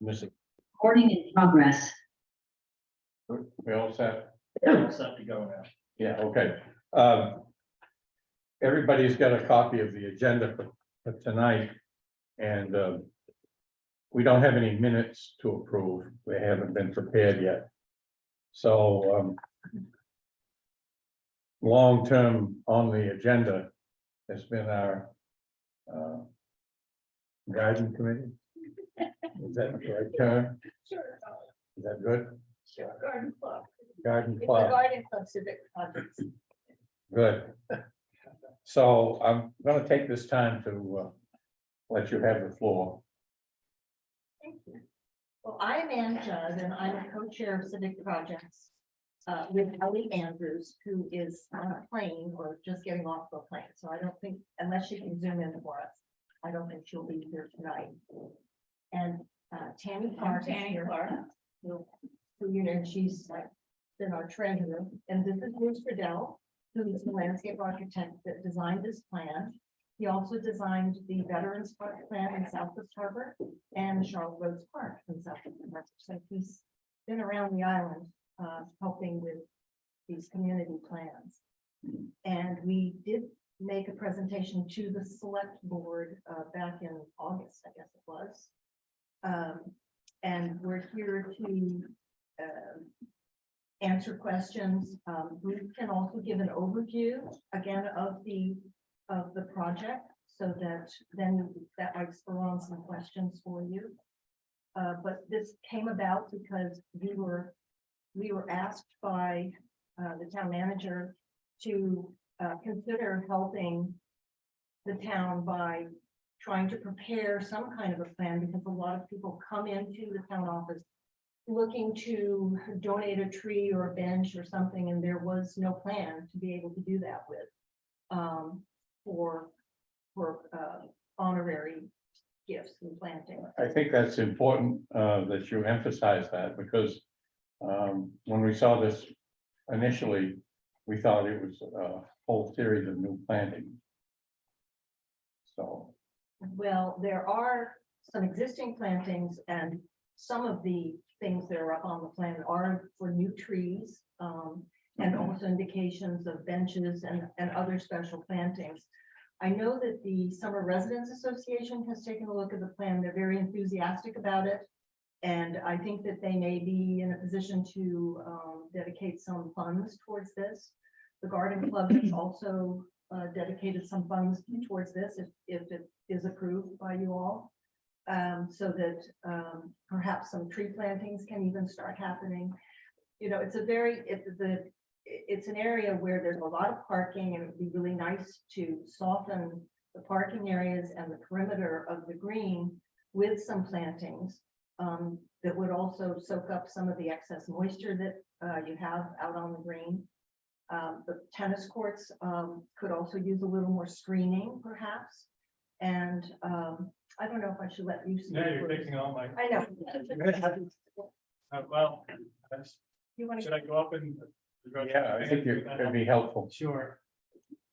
missing. Recording in progress. We all set? All set to go now. Yeah, okay. Everybody's got a copy of the agenda for tonight. And we don't have any minutes to approve. They haven't been prepared yet. So long-term on the agenda has been our garden committee. Is that the right term? Sure. Is that good? Sure, garden club. Garden It's a club, garden club civic projects. good. So I'm gonna take this time to let you have the floor. Thank you. Well, I'm Ann Judd, and I'm a co-chair of civic projects with Ellie Andrews, who is on a plane or just getting off the plane. So I don't think, unless she can zoom in for us, I don't think she'll be here tonight. And Tammy Clark is here. Who, you know, she's like been our treasurer. And this is Bruce Riddell, who is the landscape architect that designed this plan. He also designed the Veterans Park plan in Southwest Harbor and Charlotte Rose Park in Southwest Harbor. So he's been around the island helping with these community plans. And we did make a presentation to the select board back in August, I guess it was. And we're here to answer questions. We can also give an overview again of the project, so that then that might spur on some questions for you. But this came about because we were asked by the town manager to consider helping the town by trying to prepare some kind of a plan, because a lot of people come into the town office looking to donate a tree or a bench or something, and there was no plan to be able to do that with for honorary gifts and planting. I think that's important that you emphasize that, because when we saw this initially, we thought it was a whole series of new plantings. So, Well, there are some existing plantings, and some of the things that are up on the plan are for new trees, and also indications of benches and other special plantings. I know that the Summer Residents Association has taken a look at the plan. They're very enthusiastic about it. And I think that they may be in a position to dedicate some funds towards this. The Garden Club has also dedicated some funds towards this if it is approved by you all. So that perhaps some tree plantings can even start happening. You know, it's an area where there's a lot of parking, and it would be really nice to soften the parking areas and the perimeter of the green with some plantings that would also soak up some of the excess moisture that you have out on the green. The tennis courts could also use a little more screening, perhaps. And I don't know if I should let you. No, you're taking all my. I know. Well, You want should to? I go up and? yeah, I think it could be helpful. Sure.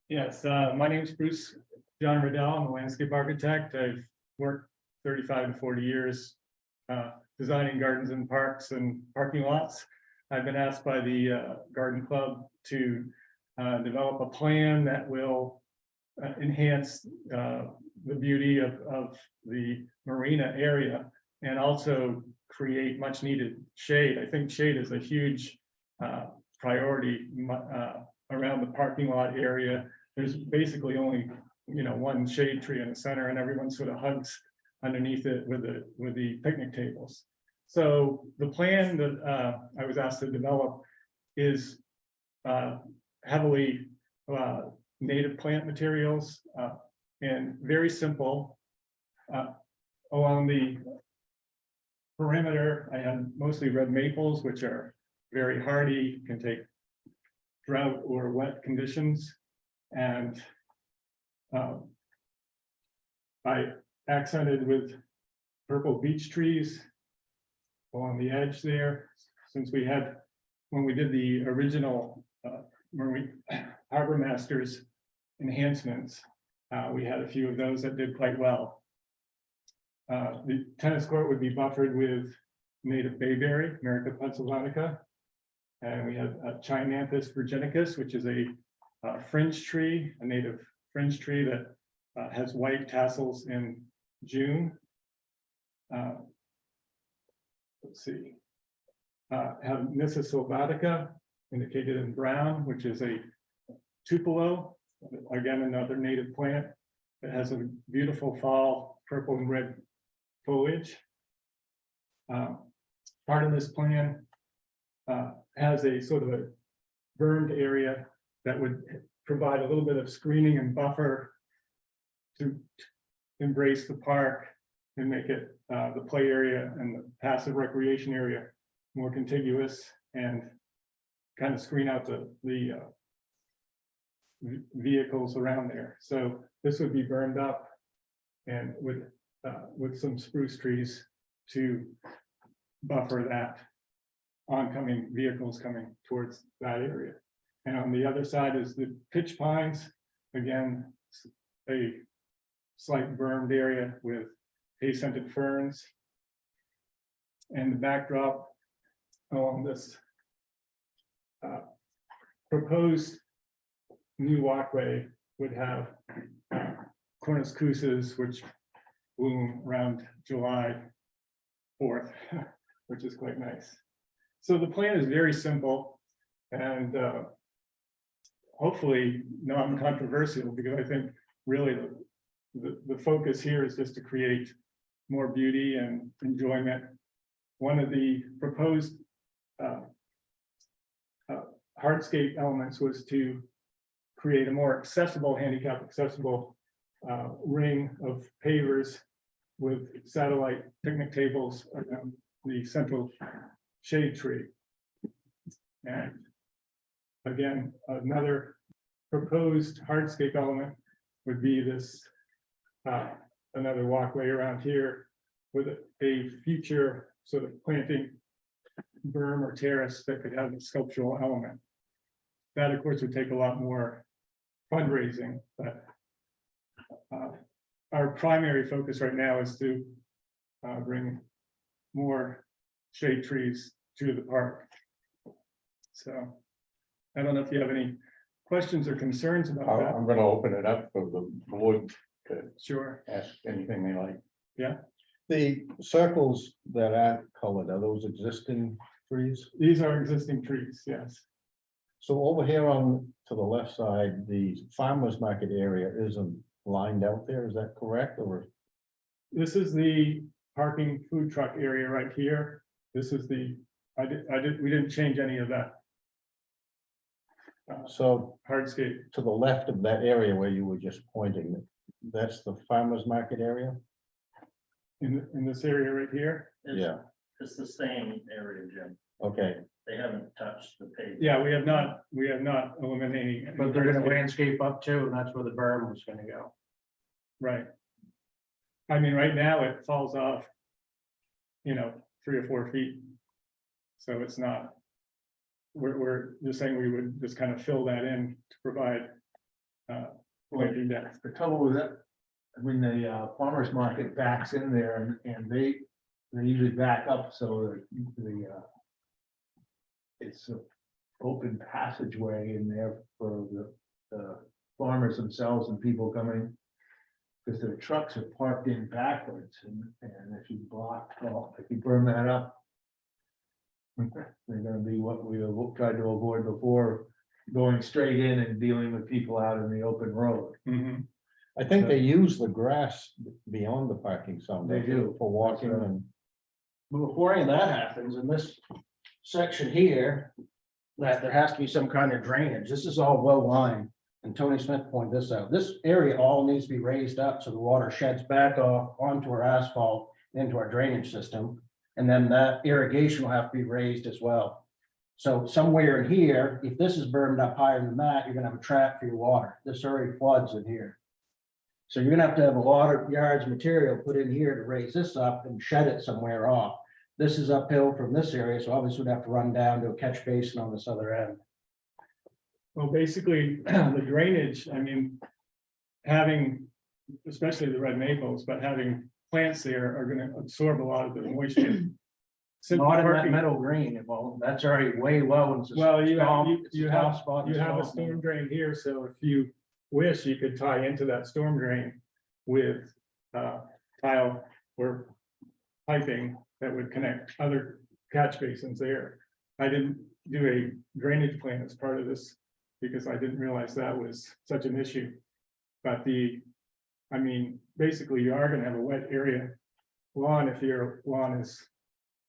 Yes, my name is Bruce John Riddell. I'm a landscape architect. I've worked 35 to 40 years designing gardens and parks and parking lots. I've been asked by the Garden Club to develop a plan that will enhance the beauty of the marina area, and also create much needed shade. I think shade is a huge priority around the parking lot area. There's basically only, you know, one shade tree in the center, and everyone sort of hugs underneath it with the picnic tables. So the plan that I was asked to develop is heavily native plant materials and very simple. Along the perimeter, I had mostly red maples, which are very hardy, can take drought or wet conditions. And I accented with purple beech trees along the edge there, since we had, when we did the original Marine Harbor Masters enhancements, we had a few of those that did quite well. The tennis court would be buffered with native bayberry, America pennsylvanica. And we have Chinanthus virginicus, which is a fringe tree, a native fringe tree that has white tassels in June. Let's see. Have Nyssa sylvatica indicated in brown, which is a tupelo, again, another native plant that has a beautiful fall purple and red foliage. Part of this plan has a sort of a bermed area that would provide a little bit of screening and buffer to embrace the park and make it the play area and the passive recreation area more contiguous and kind of screen out the vehicles around there. So this would be burned up and with some spruce trees to buffer that oncoming vehicles coming towards that area. And on the other side is the pitch pines, again, a slight bermed area with hay-scented ferns. And the backdrop along this proposed new walkway would have cornus cruces, which bloom around July 4th, which is quite nice. So the plan is very simple and hopefully non-controversial, because I think really the focus here is just to create more beauty and enjoyment. One of the proposed hardscape elements was to create a more accessible, handicap accessible ring of pavers with satellite picnic tables around the central shade tree. And again, another proposed hardscape element would be this another walkway around here with a future sort of planting berm or terrace that could have a sculptural element. That, of course, would take a lot more fundraising, but our primary focus right now is to bring more shade trees to the park. So I don't know if you have any questions or concerns about that. I'm gonna open it up for the board to Sure. ask anything they like. The circles that aren't colored, are those existing trees? These are existing trees, yes. So over here on to the left side, the farmer's market area isn't lined out there, is that correct? Or This is the parking food truck area right here. This is we didn't change any of that so hardscape. to the left of that area where you were just pointing, that's the farmer's market area? In this area right here. Yeah, It's the same area, Jim. okay. They haven't touched the pavement. Yeah, we have not eliminating. any But they're gonna hardscape. landscape up too, and that's where the berm was gonna go. Right. I mean, right now it falls off, 3 or 4 feet. So it's not, we're just saying we would just kind of fill that in to provide planting depth. The trouble with it, I mean, the farmer's market backs in there and they usually back up, so it's an open passageway in there for the farmers themselves and people coming. Because their trucks are parked in backwards and if you if you burn that up. They're gonna be what we tried to avoid before, going straight in and dealing with people out in the open road. Mhm. I think they use the grass beyond the parking some. They do. For walking That's right. and, But before any of that happens, in this section here, that there has to be some kind of drainage. This is all well lined. And Tony Smith pointed this out. This area all needs to be raised up so the water sheds back off onto our asphalt, into our drainage system. And then that irrigation will have to be raised as well. So somewhere in here, if this is burned up higher than that, you're gonna have a trap for your water. This already floods in here. So you're gonna have to have a lot of yards of material put in here to raise this up and shed it somewhere off. This is uphill from this area, so obviously we'd have to run down to a catch basin on this other end. Well, basically, the drainage, I mean, having, especially the red maples, but having plants there are gonna absorb a lot of the moisture. Since Not in that parking- meadow green, it won't. That's already way low. and it's a Well, you storm- have, it's a you soft have, spot in you the have a storm. storm drain here, so if you wish, you could tie into that storm drain with tile or piping that would connect other catch basins there. I didn't do a drainage plan as part of this because I didn't realize that was such an issue. But I mean, basically you are gonna have a wet area lawn if your lawn is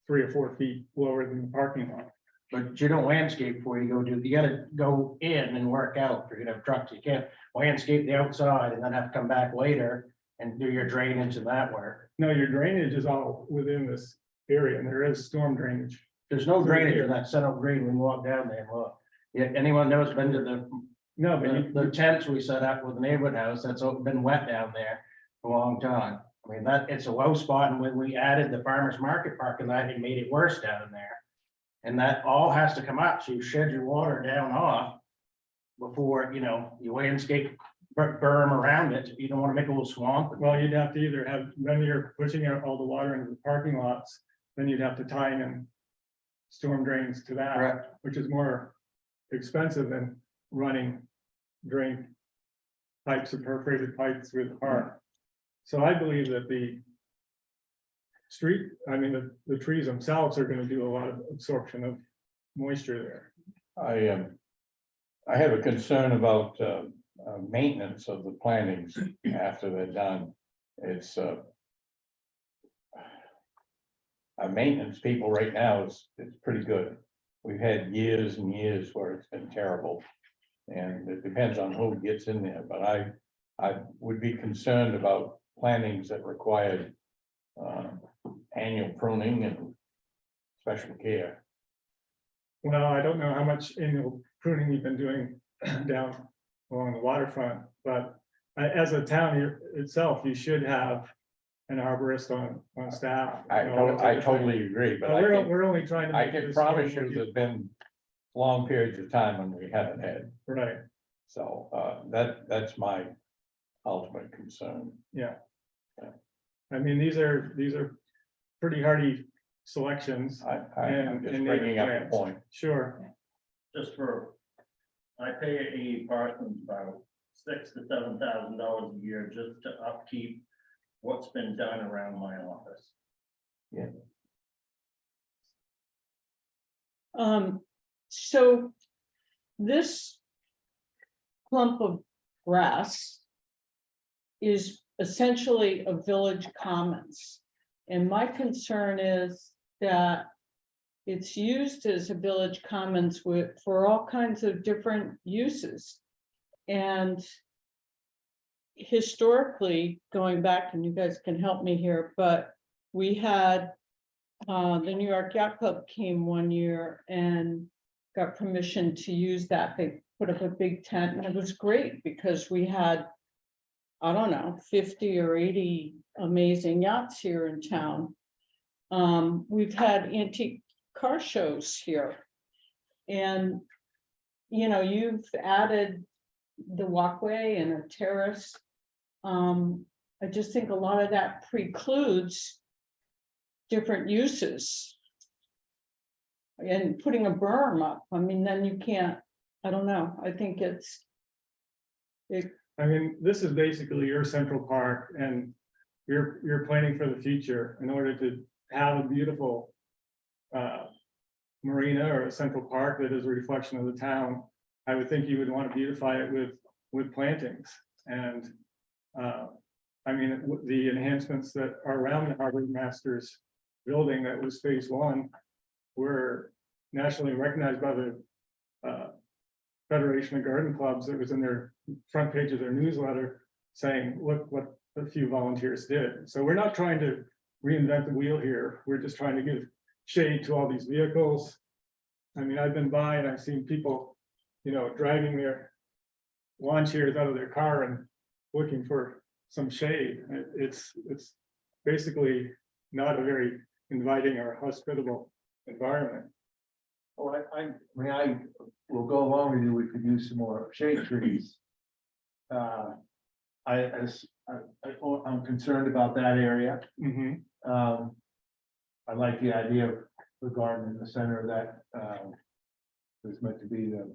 3 or 4 feet lower than the parking lot. But you don't landscape before you go do, you gotta go in and work out, you're gonna have trucks, you can't landscape the outside and then have to come back later and do your drainage and that work. No, your drainage is all within this area and there is storm drainage. There's no drainage in that center green when you walk down there, look. Yeah, anyone knows been to No, but the tents we set up with the neighborhood house, that's been wet down there for a long time. I mean, it's a low spot, and when we added the farmer's market parking lot, it made it worse down there. And that all has to come up, so you shed your water down off before, you landscape berm around it. You don't want to make a little swamp. well, you'd have to either have, when you're pushing out all the water into the parking lots, then you'd have to tie in storm drains to that, Correct. which is more expensive than running drain pipes or perforated pipes through the park. So I believe that the the trees themselves are gonna do a lot of absorption of moisture there. I have a concern about maintenance of the plantings after they're done. It's our maintenance people right now is pretty good. We've had years and years where it's been terrible. And it depends on who gets in there, but I would be concerned about plantings that required annual pruning and special care. Well, I don't know how much annual pruning you've been doing down along the waterfront, but as a town itself, you should have an arborist on staff. I totally agree, but But we're only trying to. I make can this promise more- you there's been long periods of time when we haven't had. Right, So that's my ultimate concern. yeah. I mean, these are pretty hardy selections. I'm And- just and bringing up native the point. Sure, Just I pay a Parsons about $6,000 to $7,000 a year just to upkeep what's been done around my office. So this clump of grass is essentially a village commons. And my concern is that it's used as a village commons for all kinds of different uses. And historically, going back, and you guys can help me here, but we had the New York Yacht Club came one year and got permission to use that. They put up a big tent and it was great because we had, I don't know, 50 or 80 amazing yachts here in town. We've had antique car shows here. And, you've added the walkway and a terrace. I just think a lot of that precludes different uses. And putting a berm up, I mean, then you can't, I don't know, I think I mean, this is basically your central park and you're planning for the future in order to have a beautiful marina or a central park that is a reflection of the town. I would think you would want to beautify it with plantings and I mean, the enhancements that are around the Harbor Masters building that was phase 1 were nationally recognized by the Federation of Garden Clubs. That was in their front page of their newsletter saying, look what a few volunteers did. So we're not trying to reinvent the wheel here. We're just trying to give shade to all these vehicles. I mean, I've been by and I've seen people, driving their lawn chairs out of their car and looking for some shade. It's basically not a very inviting or hospitable environment. Well, I will go along with you, we could use some more shade trees. I I'm concerned about that area. I like the idea of the garden in the center of that, was meant to be the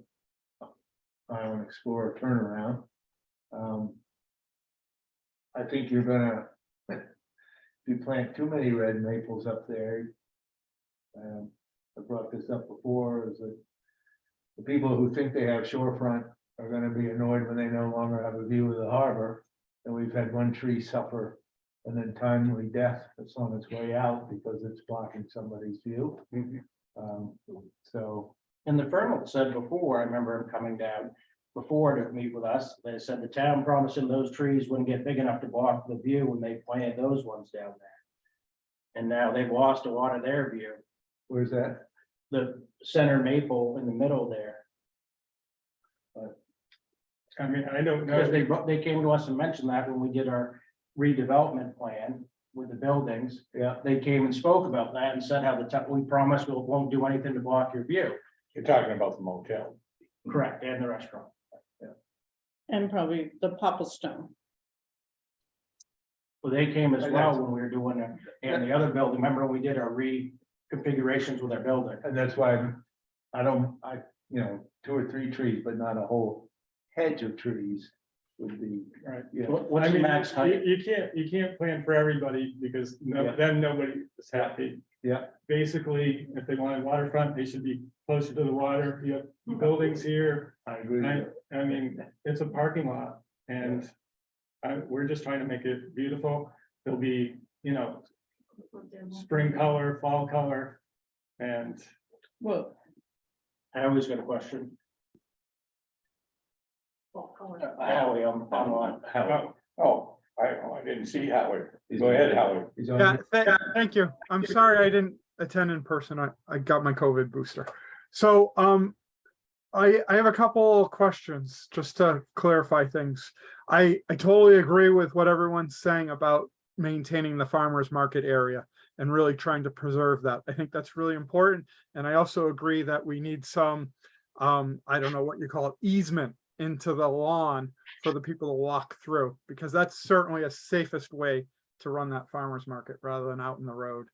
Island Explorer turnaround. I think you're gonna, if you plant too many red maples up there. I brought this up before, is that the people who think they have shorefront are gonna be annoyed when they no longer have a view of the harbor. And we've had one tree suffer an untimely death that's on its way out because it's blocking somebody's view. So, And the firm said before, I remember him coming down before to meet with us, they said the town promised him those trees wouldn't get big enough to block the view when they planted those ones down there. And now they've lost a lot of their view, where's that? the center maple in the middle there. I mean, I don't Because know, they came to us and mentioned that when we did our redevelopment plan with the buildings. Yeah. They came and spoke about that and said how we promise we won't do anything to block your view. You're talking about the motel. Correct, and the restaurant. And probably the Papa Stone. Well, they came as well when we were doing it, and the other building, remember when we did our reconfigurations with our building? And that's why you know, 2 or 3 trees, but not a whole hedge of trees would be. right. Yeah, What's I the mean, max height? you can't plan for everybody because Yeah. then nobody is happy. yeah, Basically, if they wanted waterfront, they should be closer to the water. You have buildings here. I agree. with I mean, it's a parking lot and we're just trying to make it beautiful. There'll be, spring color, fall color. And Well, I always got a question. Fall color. Howie, I'm on. Howard. Oh, I didn't see Howard. Go ahead, Howard. He's on Yeah, your- thank you. I'm sorry I didn't attend in person. I got my COVID booster. So, I have a couple of questions just to clarify things. I totally agree with what everyone's saying about maintaining the farmers market area and really trying to preserve that. I think that's really important. And I also agree that we need some, I don't know what you call it, easement into the lawn for the people to walk through, because that's certainly a safest way to run that farmer's market rather than out in the road.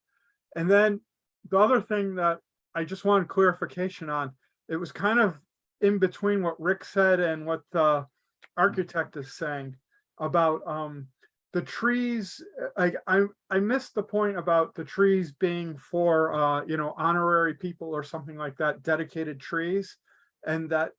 And then the other thing that I just wanted clarification on, it was kind of in between what Rick said and what the architect is saying about the trees. I missed the point about the trees being for honorary people or something like that, dedicated trees, and that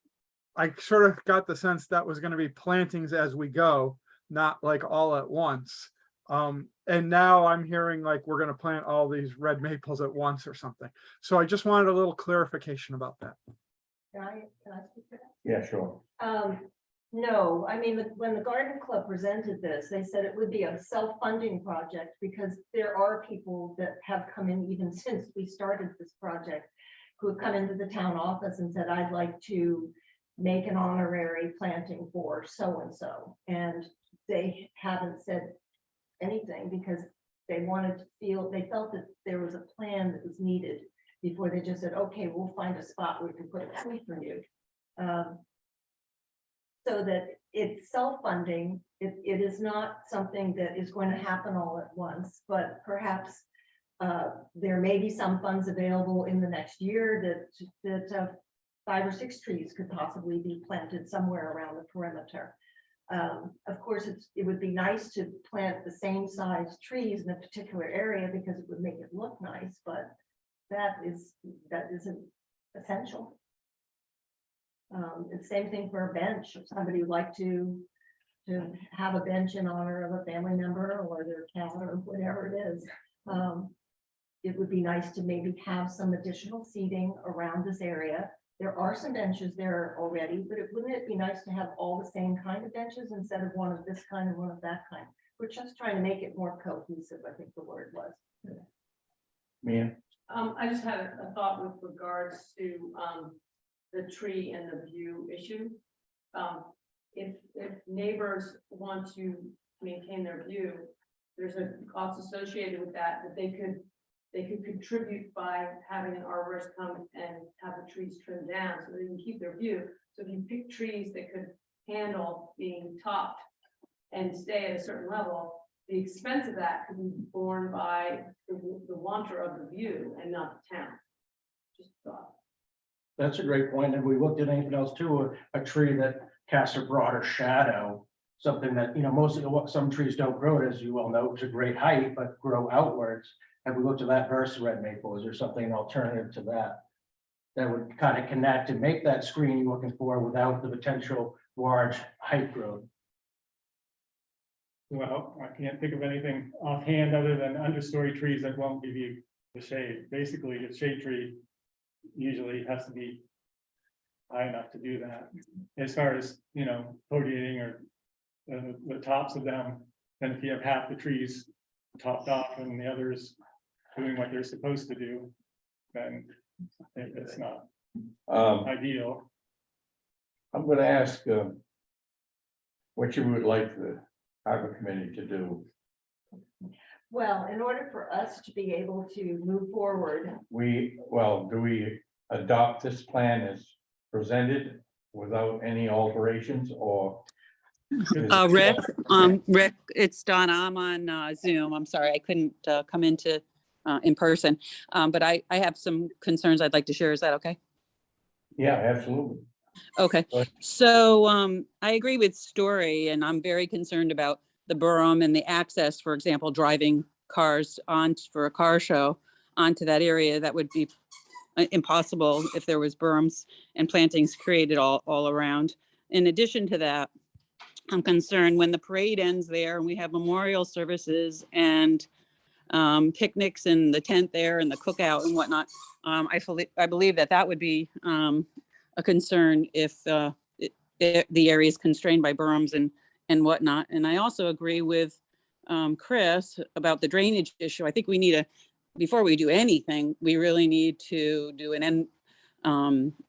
I sort of got the sense that was going to be plantings as we go, not like all at once. And now I'm hearing like we're going to plant all these red maples at once or something. So I just wanted a little clarification about that. Can I speak to that? Yeah, sure. No, I mean, when the garden club presented this, they said it would be a self-funding project because there are people that have come in even since we started this project, who have come into the town office and said, I'd like to make an honorary planting for so-and-so. And they haven't said anything because they felt that there was a plan that was needed before they just said, okay, we'll find a spot where we can put a tree for you. So that it's self-funding, it is not something that is going to happen all at once, but perhaps there may be some funds available in the next year that 5 or 6 trees could possibly be planted somewhere around the perimeter. Of course, it would be nice to plant the same size trees in a particular area because it would make it look nice, but that isn't essential. It's the same thing for a bench. If somebody would like to have a bench in honor of a family member or their cat or whatever it is, it would be nice to maybe have some additional seating around this area. There are some benches there already, but wouldn't it be nice to have all the same kind of benches instead of one of this kind and one of that kind? We're just trying to make it more cohesive, I think the word was. Mia? I just had a thought with regards to the tree and the view issue. If neighbors want to maintain their view, there's a cost associated with that they could contribute by having an arborist come and have the trees trimmed down so they can keep their view. So if you pick trees that could handle being topped and stay at a certain level, the expense of that could be borne by the wanter of the view and not the town. Just a thought. That's a great point. And we looked at anything else too, a tree that casts a broader shadow. Something that, most of what some trees don't grow, as you well know, to great height, but grow outwards. Have we looked at that versus red maple? Is there something alternative to that? That would kind of connect and make that screen you're looking for without the potential large height growth. Well, I can't think of anything offhand other than understory trees that won't give you the shade. Basically, a shade tree usually has to be high enough to do that. As far as, foliating or the tops of them, and if you have half the trees topped off and the others doing what they're supposed to do, then it's not ideal. I'm gonna ask, what you would like the harbor committee to do. Well, in order for us to be able to move forward, Do we adopt this plan as presented without any alterations, or? Rick, Rick, it's Donna. I'm on Zoom. I'm sorry, I couldn't come into in person. But I have some concerns I'd like to share. Is that okay? Yeah, absolutely. Okay, Go ahead. so I agree with Story, and I'm very concerned about the berm and the access, for example, driving cars on for a car show onto that area. That would be impossible if there was berms and plantings created all around. In addition to that, I'm concerned when the parade ends there and we have memorial services and picnics in the tent there and the cookout and whatnot. I believe that would be a concern if the area is constrained by berms and whatnot. And I also agree with Chris about the drainage issue. I think we need before we do anything, we really need to do an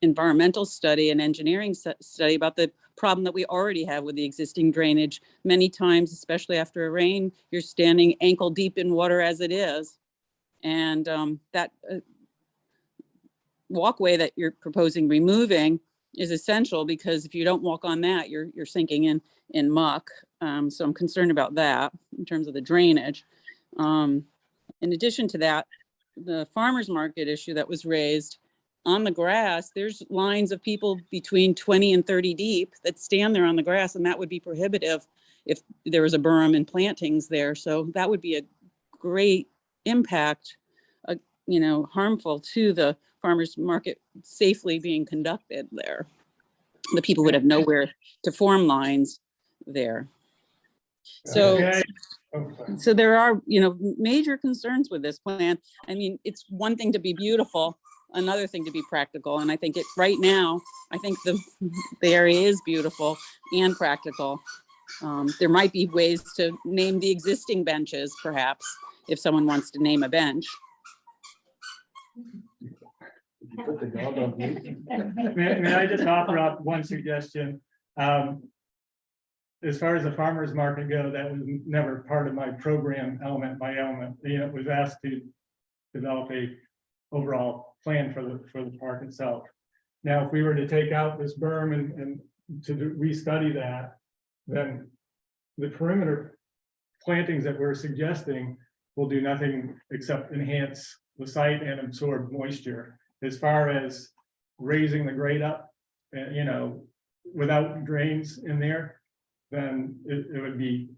environmental study and engineering study about the problem that we already have with the existing drainage. Many times, especially after a rain, you're standing ankle deep in water as it is. And that walkway that you're proposing removing is essential, because if you don't walk on that, you're sinking in muck. So I'm concerned about that in terms of the drainage. In addition to that, the farmers market issue that was raised, on the grass, there's lines of people between 20 and 30 deep that stand there on the grass, and that would be prohibitive if there was a berm and plantings there. So that would be a great impact, harmful to the farmers market safely being conducted there. The people would have nowhere to form lines there. So, Okay. so there are, major concerns with this plan. I mean, it's one thing to be beautiful, another thing to be practical. And I think right now, I think the area is beautiful and practical. There might be ways to name the existing benches, perhaps, if someone wants to name a bench. Put the dog on mute. May I just offer up one suggestion? As far as the farmer's market go, that was never part of my program element by element. It was asked to develop a overall plan for the park itself. Now, if we were to take out this berm and to restudy that, then the perimeter plantings that we're suggesting will do nothing except enhance the site and absorb moisture. As far as raising the grade up, without drains in there, then it would be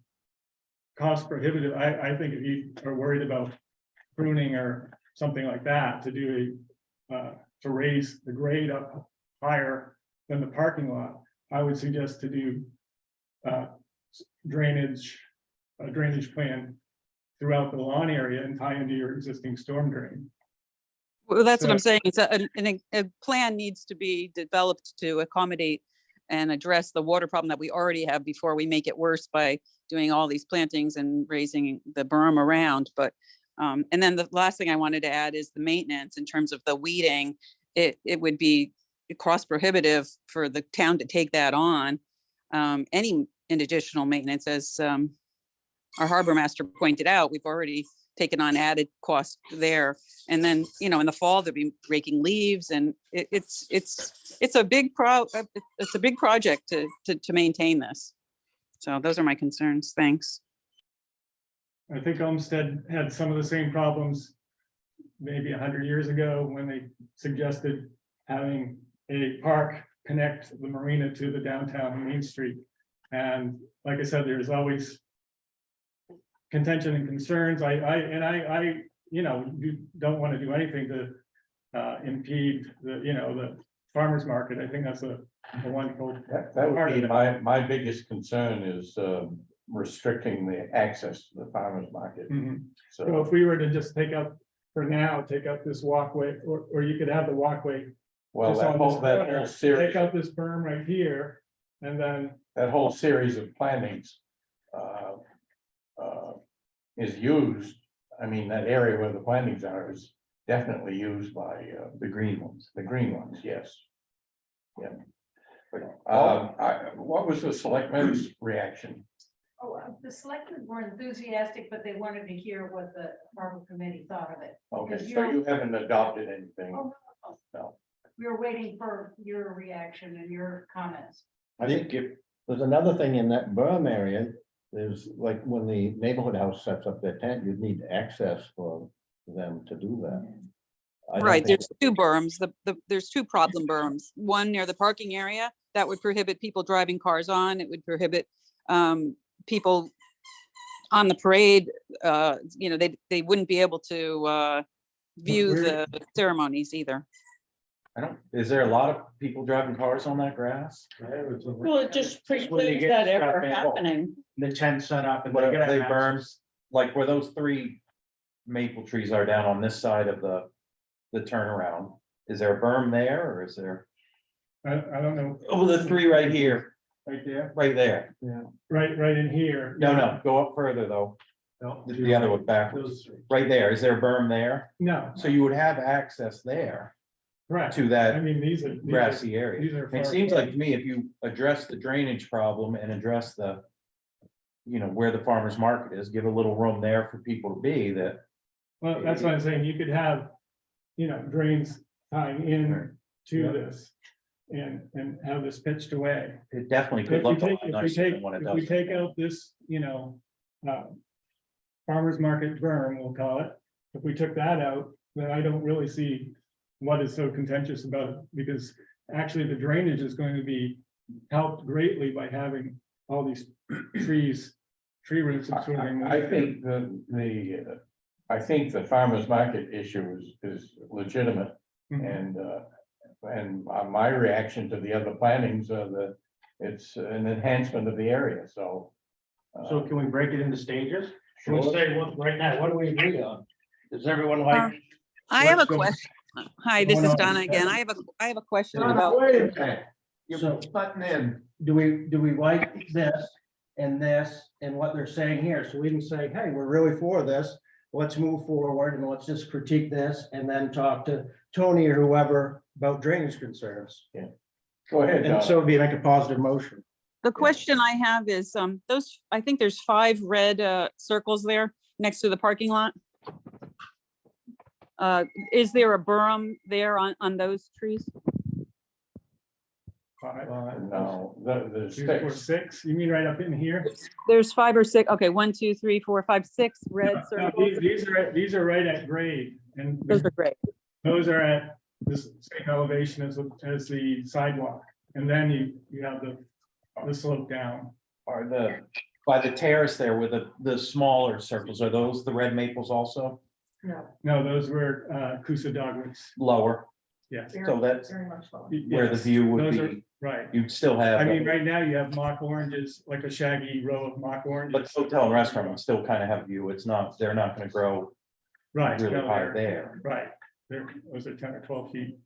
cost prohibitive. I think if you are worried about pruning or something like that to do to raise the grade up higher than the parking lot, I would suggest to do a drainage plan throughout the lawn area and tie into your existing storm drain. Well, that's what I'm saying. It's a plan needs to be developed to accommodate and address the water problem that we already have before we make it worse by doing all these plantings and raising the berm around. But and then the last thing I wanted to add is the maintenance in terms of the weeding. It would be cost prohibitive for the town to take that on. Any additional maintenance, as our harbor master pointed out, we've already taken on added cost there. And then, in the fall, they'll be raking leaves, and it's a big project to maintain this. So those are my concerns. Thanks. I think Olmsted had some of the same problems maybe 100 years ago when they suggested having a park connect the marina to the downtown Main Street. And like I said, there's always contention and concerns. I don't want to do anything to impede the farmer's market. I think that's a wonderful. That would be my biggest concern is restricting the access to the farmer's market. Mhm. So So, if we were to just take out this walkway, or you could have the walkway. well, just that on this whole, that corner, whole series, Take out this berm right here, and then, that whole series of plantings is used. I mean, that area where the plantings are is definitely used by the green ones, yes. Yeah. But, what was the selectmen's reaction? Oh, the selectmen were enthusiastic, but they wanted to hear what the harbor committee thought of it. Okay, Because so you haven't adopted anything? Oh, No. We were waiting for your reaction and your comments. I think if, there's another thing in that berm area, there's like when the neighborhood house sets up their tent, you'd need access for them to do that. I don't Right, think- there's two berms. There's two problem berms. One near the parking area that would prohibit people driving cars on. It would prohibit people on the parade. They wouldn't be able to view the ceremonies either. Is there a lot of people driving cars on that grass? Well, it just When you precludes get that ever strapped in. happening. The tent set up and What they're are gonna they have- berms, like where those three maple trees are down on this side of the turnaround? Is there a berm there or is there? I don't know, Oh, the three right here, right there, right there. right in here. No, go up further though. The other one backwards, right there. Is there a berm there? No, So you would have access there correct. to I that mean, these are. grassy These area. are. It far seems apart. like to me, if you address the drainage problem and address the, where the farmer's market is, give a little room there for people to be that. Well, that's what I'm saying. You could have, drains tying in to this and have this pitched away. It definitely If could we look a take, lot if we nicer take, than what it if we does. take out this, farmer's market berm, we'll call it. If we took that out, then I don't really see what is so contentious about it, because actually the drainage is going to be helped greatly by having all these tree roots absorbing. I think I think the farmer's market issue is legitimate. Mhm. And my reaction to the other plantings are that it's an enhancement of the area, so. So can we break it into stages? We'll Sure. say, what, right now, what do we agree on? Does everyone like? I have a What's going- question. Hi, this going is on? Donna again. I have a question about. Wait a minute, you're So- butting in. Do we like this and what they're saying here? So we can say, hey, we're really for this. Let's move forward and let's just critique this and then talk to Tony or whoever about drainage concerns. Go ahead, And John. so we make a positive motion. The question I have is, I think there's 5 red circles there next to the parking lot. Is there a berm there on those trees? Five, No, the 2, 4, sticks. 6, you mean right up in here? There's 5 or 6, okay, 1, 2, 3, 4, 5, 6 red No, circles. these are right at grade, and Those are great. those are at this same elevation as the sidewalk. And then you have the slope down. Are by the terrace there with the smaller circles, are those the red maples also No, those were Coosa dogwoods. lower? Yes. So that's Very much so. where the Yes, view would those are- be, Right. you'd still have. I mean, right now you have mock oranges, like a shaggy row of mock But oranges. hotel and restaurant would still kind of have view. It's not, they're not gonna grow Right. really no, high they're- there. Right. Those are 10 or 12 feet.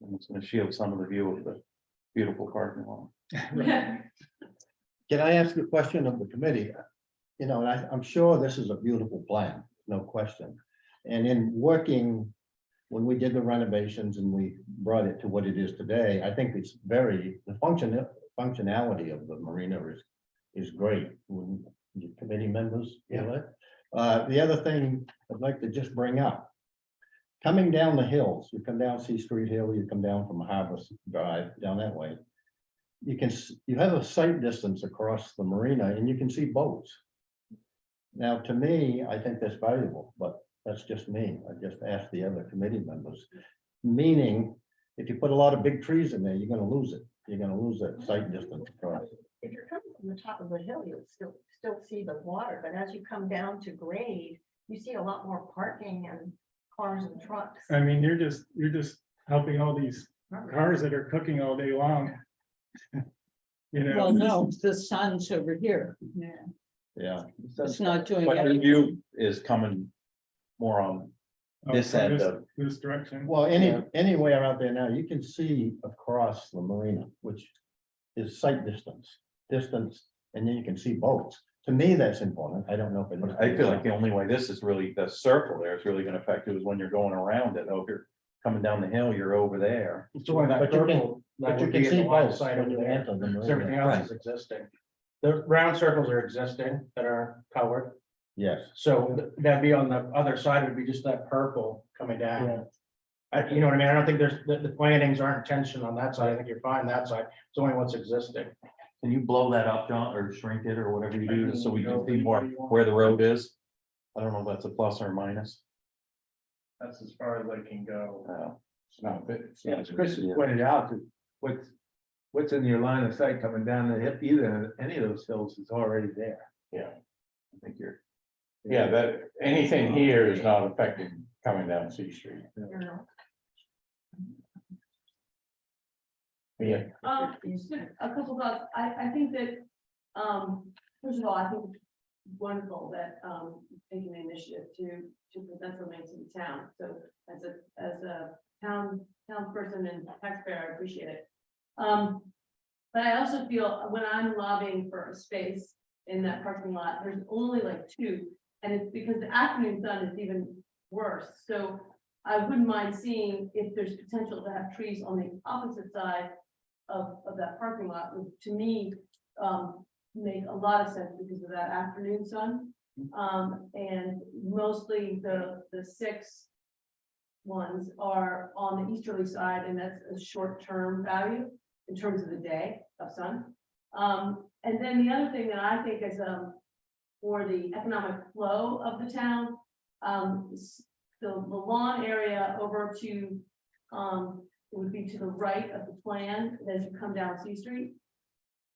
And it's gonna shield some of the view of the beautiful parking lot. Can I ask a question of the committee? And I'm sure this is a beautiful plan, no question. And in working, when we did the renovations and we brought it to what it is today, I think it's the functionality of the marina is great. Wouldn't the committee members feel it? The other thing I'd like to just bring up. Coming down the hills, you come down C Street Hill, you come down from Harbor Drive, down that way. you have a sight distance across the marina and you can see boats. Now, to me, I think that's valuable, but that's just me. I just asked the other committee members. Meaning, if you put a lot of big trees in there, you're gonna lose it. You're gonna lose that sight distance across. If you're coming from the top of the hill, you'll still see the water, but as you come down to grade, you see a lot more parking and cars and trucks. I mean, you're just helping all these cars that are cooking all day long. You know. Well, no, the sun's over here. Yeah. It's not doing But the it. view is coming more on this from end of, This direction. Well, anywhere out there now, you can see across the marina, which is sight distance, and then you can see boats. To me, that's important. I don't know if it is. I feel like the only way this is really, the circle there is really gonna affect you is when you're going around it. Oh, if you're coming down the hill, you're over there. It's only that But you can- purple that But you would can be in see the line of boats sight when over you there. enter the So everything marina. else is existing. The round circles are existing that are covered. Yes. So that'd be on the other side, would be just that purple coming down. You know what I mean? I don't think the plantings aren't intention on that side. I think you're fine that side. It's only what's existing. Can you blow that up, John, or shrink it or whatever you do, so we can see more where the road is? I don't know if that's a plus or a minus. That's as far as I can go. It's not big. Yeah, as Chris has pointed out, that what's in your line of sight coming down the hill, either, any of those hills is already there. Yeah, I think you're. yeah, that, anything here is not affecting coming down C Street. You know? Yeah, Just a couple thoughts. I think that, first of all, I think it's wonderful that, taking the initiative to present something to the town. So as a town person and taxpayer, I appreciate it. But I also feel when I'm lobbying for a space in that parking lot, there's only like two. And it's because the afternoon sun is even worse. So I wouldn't mind seeing if there's potential to have trees on the opposite side of that parking lot, would, to me, make a lot of sense because of that afternoon sun. And mostly the 6 ones are on the easterly side, and that's a short-term value in terms of the day of sun. And then the other thing that I think is for the economic flow of the town, the lawn area over to it would be to the right of the plan as you come down C Street.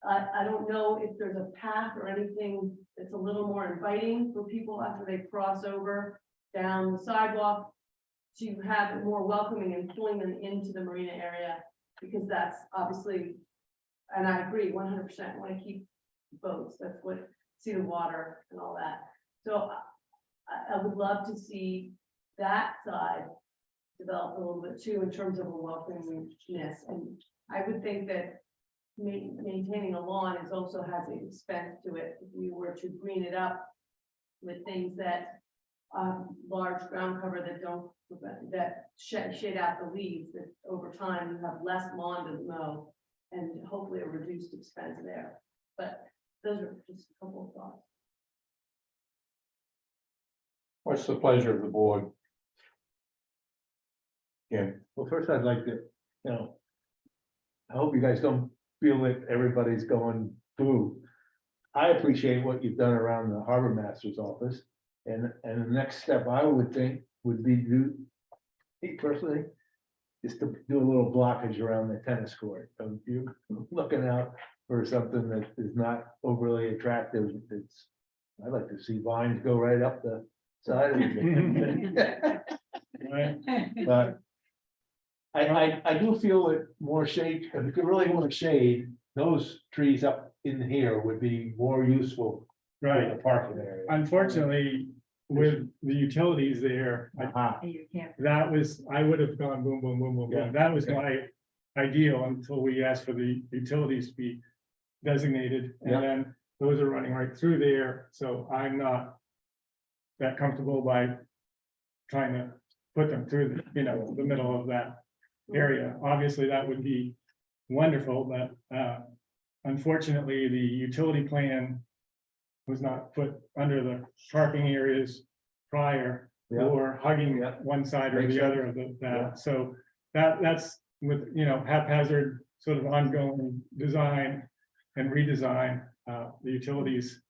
I don't know if there's a path or anything that's a little more inviting for people after they cross over down the sidewalk to have it more welcoming and pulling them into the marina area, because that's obviously, and I agree 100%, want to keep boats. That's what, see the water and all that. So I would love to see that side develop a little bit too, in terms of a welcomingness. And I would think that maintaining a lawn is also has an expense to it. If you were to green it up with things that large ground cover that don't shade out the weeds, that over time you have less lawn to mow and hopefully a reduced expense there. But those are just a couple of thoughts. what's the pleasure of the board? Yeah, Well, first I'd like to, I hope you guys don't feel that everybody's going through. I appreciate what you've done around the harbor master's office, and the next step I would think would be to, me personally, is to do a little blockage around the tennis court. So if you're looking out for something that is not overly attractive, I'd like to see vines go right up the side of it. But I do feel that more shade, if you really want to shade, those trees up in here would be more useful for Right. the parking area. Unfortunately, with the utilities there, You can't. that was, I would have gone boom, boom, boom, boom, Yeah. boom. That was my ideal until we asked for the utilities to be designated. Yeah. And then those are running right through there, so I'm not that comfortable by trying to put them through, the middle of that area. Obviously, that would be wonderful, but unfortunately, the utility plan was not put under the parking areas prior Yeah. or hugging Yeah. one side or Makes the sense. other of Yeah. that. So that's with, haphazard sort of ongoing design and redesign. The utilities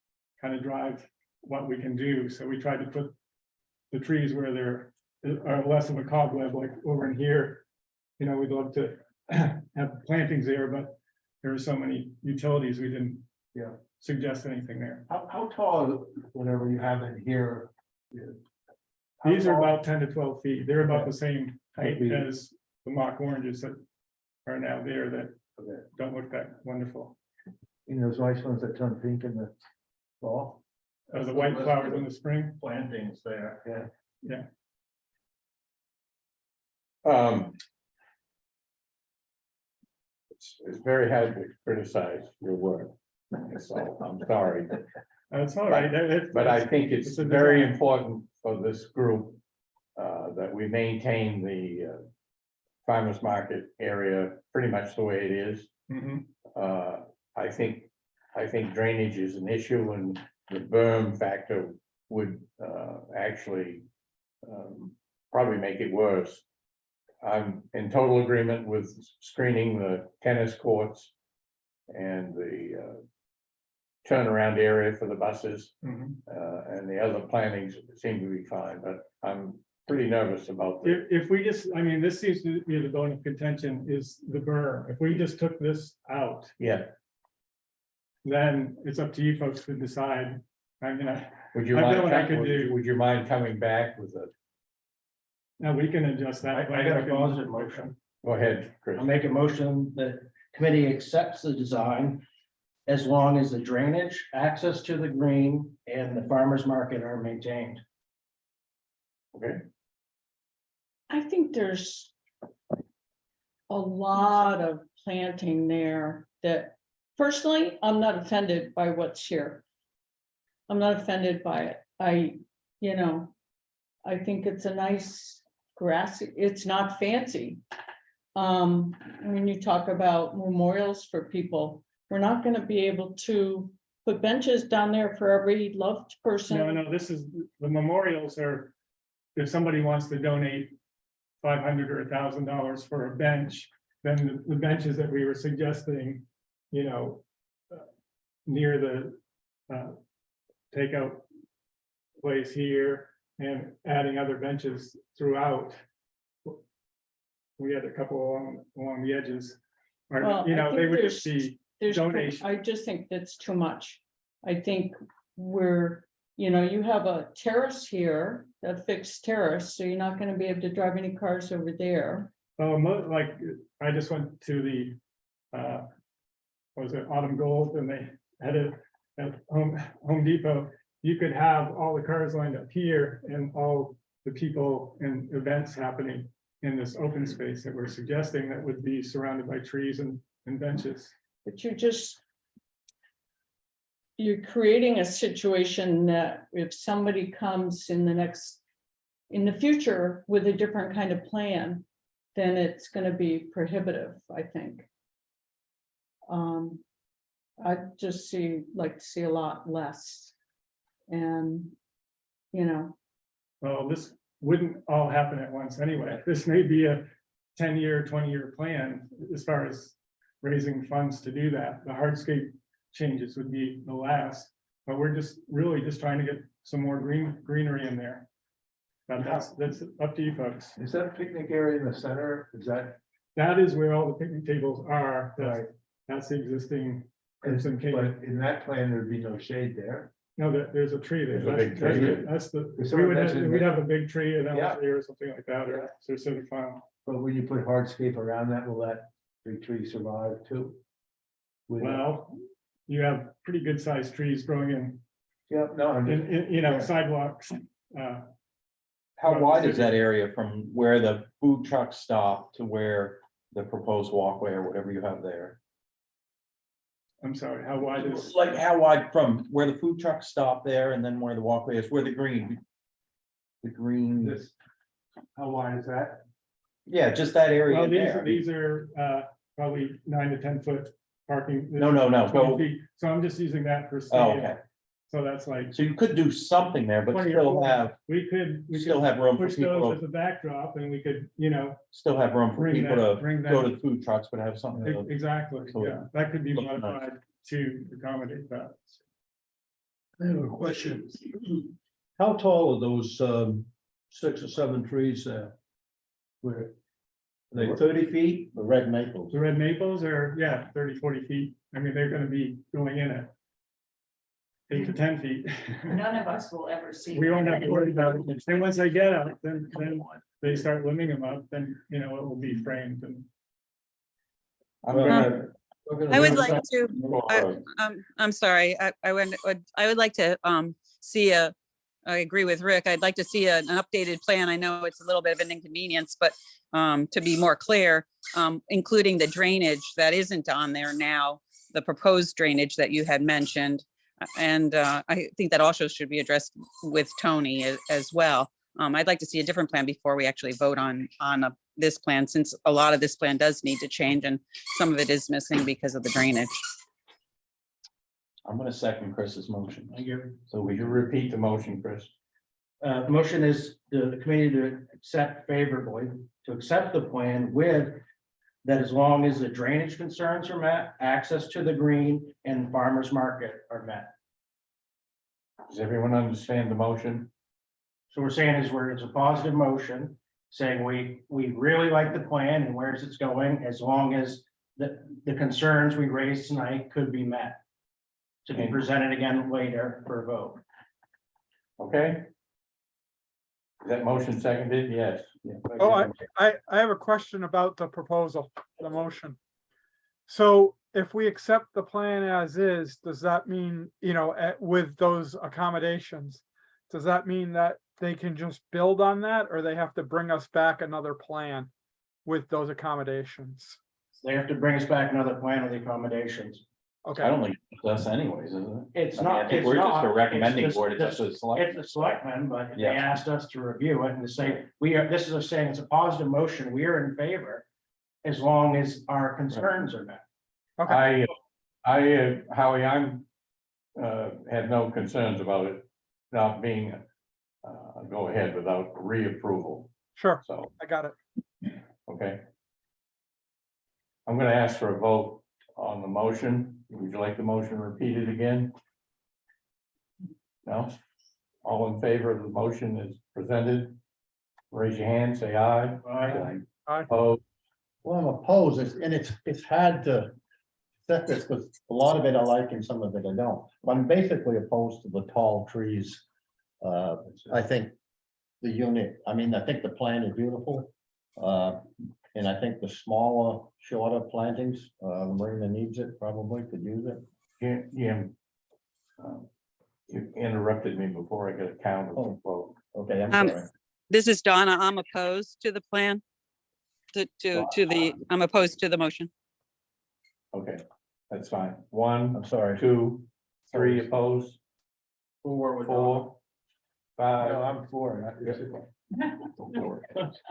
kind of drive what we can do, so we tried to put the trees where there are less of a cobweb, like over in here. You know, we'd love to have plantings there, but there are so many utilities, we didn't suggest anything there. How tall, whatever you have in here? These are about 10 to 12 feet. They're about the same height Okay. as the mock oranges that are now there that Okay. don't look that wonderful. You know, those nice ones that turn pink in the fall. The white flowers in the spring. Plantings there. Um. It's very hard to criticize your work, so I'm sorry, It's all right. but I think it's a very design. important for this group. That we maintain the farmer's market area pretty much the way it is. Mhm. I think drainage is an issue, and the berm factor would actually probably make it worse. I'm in total agreement with screening the tennis courts and the turnaround area for the buses, Mhm. and the other plantings seem to be fine, but I'm pretty nervous about the. If we just, I mean, this seems to be the bone of contention is the berm. If we just took this out, Yeah, then it's up to you folks to decide. I mean, would you I've mind, done what I could do. would you mind coming back with a, now we can adjust that. I got a positive motion. go ahead, Chris. I'll make a motion that committee accepts the design as long as the drainage, access to the green, and the farmer's market are maintained. Okay, I think there's a lot of planting there that personally, I'm not offended by what's here. I'm not offended by it. I think it's a nice grassy, it's not fancy. When you talk about memorials for people, we're not gonna be able to put benches down there for every loved person. No, this is, the memorials are, if somebody wants to donate $500 or $1,000 for a bench, then the benches that we were suggesting, near the takeout place here and adding other benches throughout. We had a couple along the edges. Or, Well, I they think would just be donation. I just think that's too much. I think you have a terrace here, a fixed terrace, so you're not gonna be able to drive any cars over there. Like, I just went to the, what was it, Autumn Gold, and they had it at Home Depot. You could have all the cars lined up here and all the people and events happening in this open space that we're suggesting that would be surrounded by trees and benches. But you're creating a situation that if somebody comes in the future with a different kind of plan, then it's gonna be prohibitive, I think. I'd just like to see a lot less. And, Well, this wouldn't all happen at once anyway. This may be a 10-year, 20-year plan as far as raising funds to do that. The hardscape changes would be the last, but we're really just trying to get some more greenery in there. But that's up to you folks. Is that a picnic area in the center? Is that? That is where all the picnic tables are. Right. That's the existing crimson cave. But in that plan, there'd be no shade there. No, there's a tree there. There's a big tree. That's the, Because we'd have a big tree and Yeah. or something like that, or specific file. But when you put hardscape around that, will that big tree survive too? Will it? Well, you have pretty good sized trees growing in Yeah, no, I'm just, sidewalks. How wide is that area from where the food trucks stop to where the proposed walkway or whatever you have there? I'm sorry, how wide is? Like how wide from where the food trucks stop there and then where the walkway is, where the green? The green, this, how wide is that? yeah, just that area Well, there. these are probably 9 to 10 foot parking. No, 20 so, feet. So I'm just using that for oh, scale. okay, So that's like, So you could do something there, but 20 or still 40. have, we could still have room for push those people as to, a backdrop and we could, still have room for bring people that- to bring go that- to food trucks, but have something to. exactly, So yeah, that could be looks nice. modified to accommodate that. I have a question. How tall are those 6 or 7 trees there? Were they 30 feet? The red maples. The red maples are, yeah, 30, 40 feet. I mean, they're gonna be going in at 8 to 10 feet. None of us will ever see. We won't have to worry about it. Then once they get out, then they start limbing them up, then, you know, it will be framed and. I'm gonna. I would like to, Uh, I'm sorry, I would like to, see I agree with Rick, I'd like to see an updated plan. I know it's a little bit of an inconvenience, but, to be more clear, including the drainage that isn't on there now, the proposed drainage that you had mentioned. And, I think that also should be addressed with Tony as well. I'd like to see a different plan before we actually vote on this plan, since a lot of this plan does need to change and some of it is missing because of the drainage. I'm gonna second Chris's motion. So Will you repeat the motion, Chris? The motion is the committee to accept favorably, to accept the plan with that as long as the drainage concerns are met, access to the green and farmer's market are met. Does everyone understand the motion? So we're saying is where it's a positive motion, saying we really like the plan and where's it's going, as long as the concerns we raised tonight could be met. To be presented again later for a vote. Okay? Is that motion seconded? Yes. Oh, I have a question about the proposal, the motion. So if we accept the plan as is, does that mean, you know, with those accommodations, does that mean that they can just build on that, or they have to bring us back another plan with those accommodations? They have to bring us back another plan with the accommodations. Okay. I don't think it's us anyways, is it? It's I mean, I not, think it's we're just a not. recommending It's board, it's just- up to the select. It's the selectmen, but they Yeah. asked us to review it and to say, this is a saying, it's a positive motion, we are in favor. As long as our concerns are met. Okay, Howie, have no concerns about it not being go ahead without reapproval, sure, so, I got it. okay. I'm gonna ask for a vote on the motion. Would you like the motion repeated again? No? All in favor of the motion as presented? Raise your hand, say aye. Aye. Opposed? Well, I'm opposed, and it's hard to set this, because a lot of it I like and some of it I don't. I'm basically opposed to the tall trees. I think the unit, I mean, I think the plan is beautiful. And I think the smaller, shorter plantings, the marina needs it, probably could use it. You interrupted me before I got a count of the vote. Okay, I'm Um, sorry. This is Donna, I'm opposed to the plan. I'm opposed to the motion. Okay, that's fine. One, I'm sorry. 2, 3 opposed, 4, 5. No, I'm for it.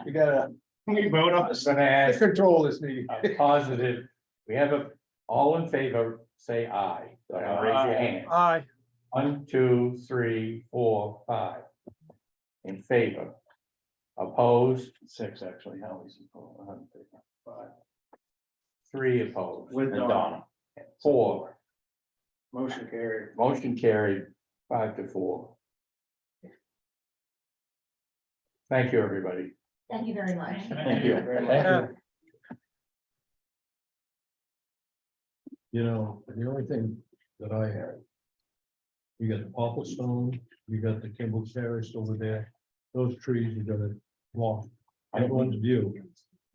You gotta. We vote on I was gonna ask, Control this meeting. I'm positive, we have all in favor, say aye. So now raise your hand. Aye, 1, 2, 3, 4, 5. In favor. Opposed, 6 actually, Howie's opposed. 5. 3 opposed. With And Donna. 4, Motion carried. motion carried, 5 to 4. Thank you, everybody. Thank you very much. Thank you. yeah, You know, the only thing that I had. You got the Popple Stone, you got the Kimball Terrace over there, those trees are gonna walk. Everyone's view.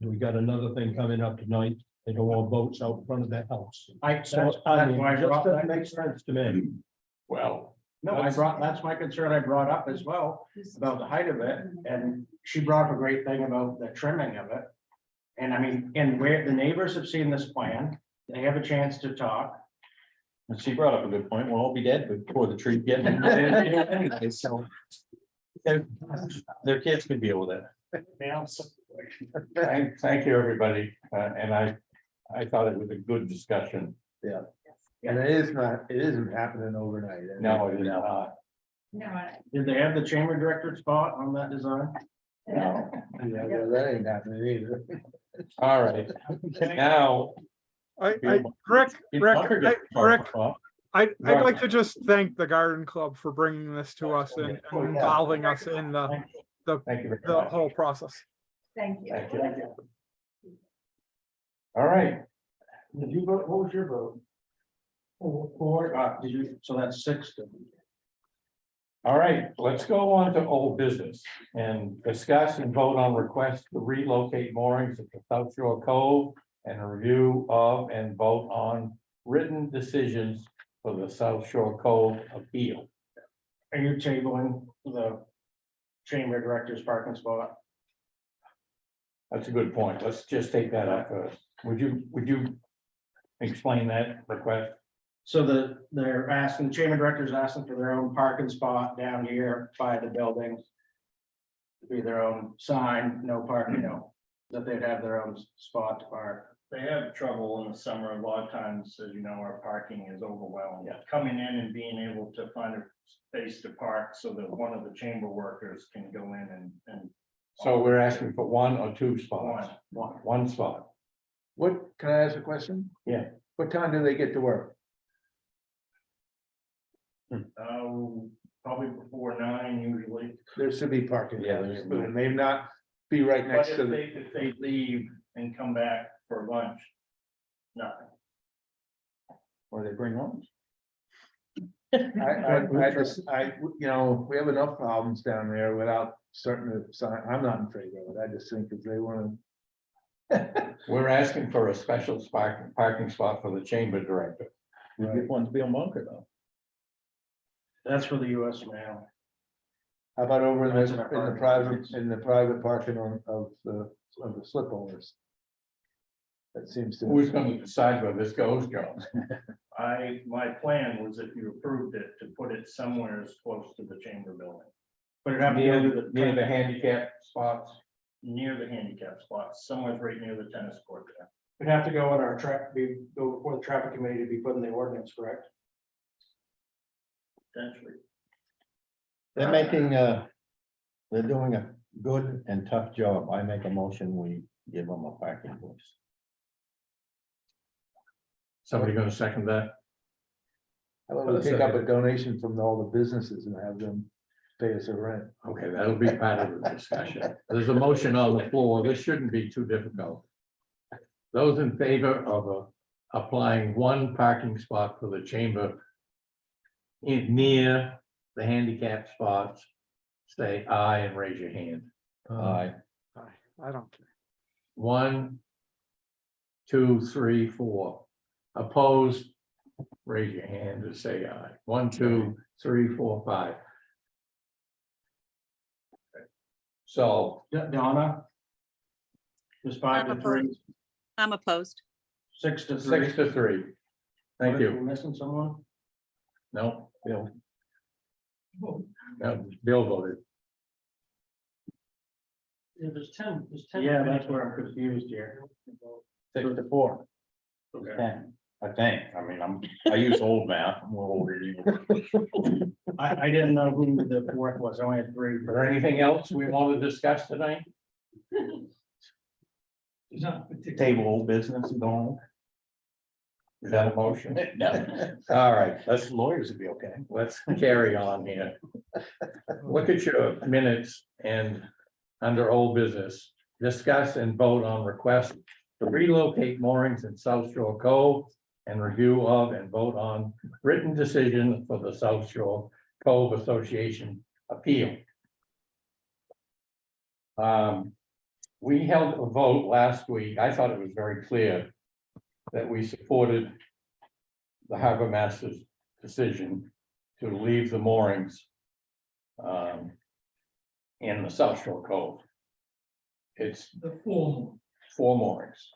And we got another thing coming up tonight, they don't want boats out in front of that house. That's So, I mean, why I just brought doesn't that. make sense to me. Well, No, that's my concern I brought up as well, about the height of it, and she brought up a great thing about the trimming of it. And I mean, and where the neighbors have seen this plan, they have a chance to talk. And she brought up a good point, we'll all be dead before the tree get. Anyway, so. Their kids could deal with it. thank you, everybody, and I thought it was a good discussion. And it isn't happening overnight. No, it is not. No, Did they have the chamber director spot on that design? No. Yeah, well, that ain't happening either. All right, now. Rick, I'd like to just thank the garden club for bringing this to us and involving us in the Thank you very the much. whole process. Thank you. Thank you. All right, Did you vote, what was your vote? Did you, so that's 6 to. all right, let's go on to old business and discuss and vote on request to relocate moorings at the South Shore Cove and a review of and vote on written decisions for the South Shore Cove appeal. Are you tabling the chamber director's parking spot? That's a good point. Let's just take that up first. Would you explain that request? So they're asking, chamber director's asking for their own parking spot down here by the building. To be their own sign, no parking, that they'd have their own spot to park. They have trouble in the summer. A lot of times, as you know, our parking is overwhelmed. Yeah. Coming in and being able to find a space to park so that one of the chamber workers can go in and. So we're asking for one or two spots? One. One spot. What, can I ask a question? Yeah. What time do they get to work? Probably before 9 usually. There should be parking. Yeah, there, there's but no- it may not be right But next if to the. they leave and come back for lunch, nothing. Or they bring lunch? You know, we have enough problems down there without starting to sign. I'm not in favor of it. I just think if they want We're asking for a special parking spot for the chamber director. to. Right. One to be a bunker though. That's for the US mail. How about over That's in in our the parking private, lots. in the private parking of the slip owners? That seems to. Who's gonna decide where this goes, John? My plan was if you approved it, to put it somewhere as close to the chamber building, But it'd have to go to Near the, the handicap spots? near the handicap spots, somewhere right near the tennis court there. it'd have to go on our go before the traffic committee to be put in the ordinance, correct? Potentially. They're they're doing a good and tough job. I make a motion, we give them a parking place. Somebody gonna second that? How about we take up a donation from all the businesses and have them pay us a rent? Okay, that'll be part of the discussion. There's a motion on the floor. This shouldn't be too difficult. Those in favor of applying one parking spot for the chamber near the handicap spots, say aye and raise your hand. Aye. I don't care. 1, 2, 3, 4. Opposed, raise your hand to say aye. 1, 2, 3, 4, 5. So Donna? Just 5 to 3, I'm opposed. 6 to 3. 6 to 3. Thank What if you. we're missing someone? No, Bill. No, Bill voted. Yeah, there's 10. Yeah, that's where I'm confused here. 6 to 4. Okay. 10, I think. I mean, I use old math. I'm a little older than you. I didn't know who the fourth was, I only had 3. Is there anything else we want to discuss tonight? Table old business and going. Is that a motion? No. All right, let's Lawyers would be okay. let's carry on here. Look at your minutes and under old business, discuss and vote on request to relocate moorings in South Shore Cove and review of and vote on written decision for the South Shore Cove Association appeal. We held a vote last week. I thought it was very clear that we supported the harbor master's decision to leave the moorings in the South Shore Cove. It's the four moorings.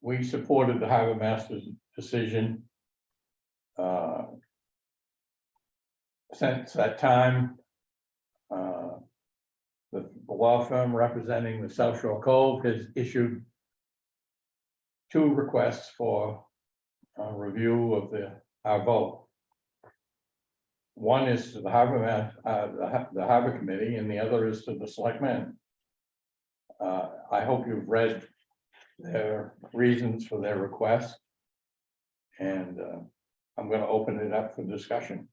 We supported the harbor master's decision. Since that time, the law firm representing the South Shore Cove has issued two requests for review of our vote. One is to the the Harbor Committee, and the other is to the Selectmen. I hope you've read their reasons for their request. And I'm going to open it up for discussion.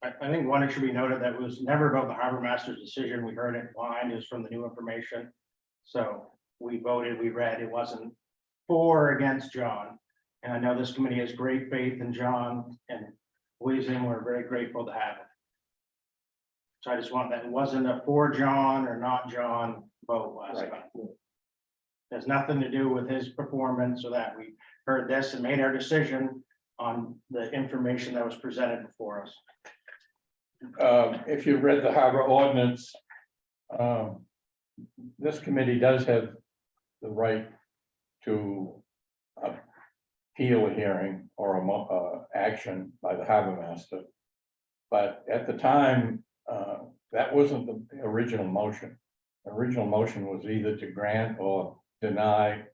I think one, it should be noted that was never about the harbor master's decision. We heard it blind is from the new information. So we voted, we read, it wasn't for or against John. And I know this committee has great faith in John and Weezing, we're very grateful to have it. So I just want that it wasn't a for John or not John vote last Right. time. Has nothing to do with his performance or that. We heard this and made our decision on the information that was presented before us. If you read the harbor ordinance, this committee does have the right to appeal a hearing or action by the harbor master. But at the time, that wasn't the original motion. The original motion was either to grant or deny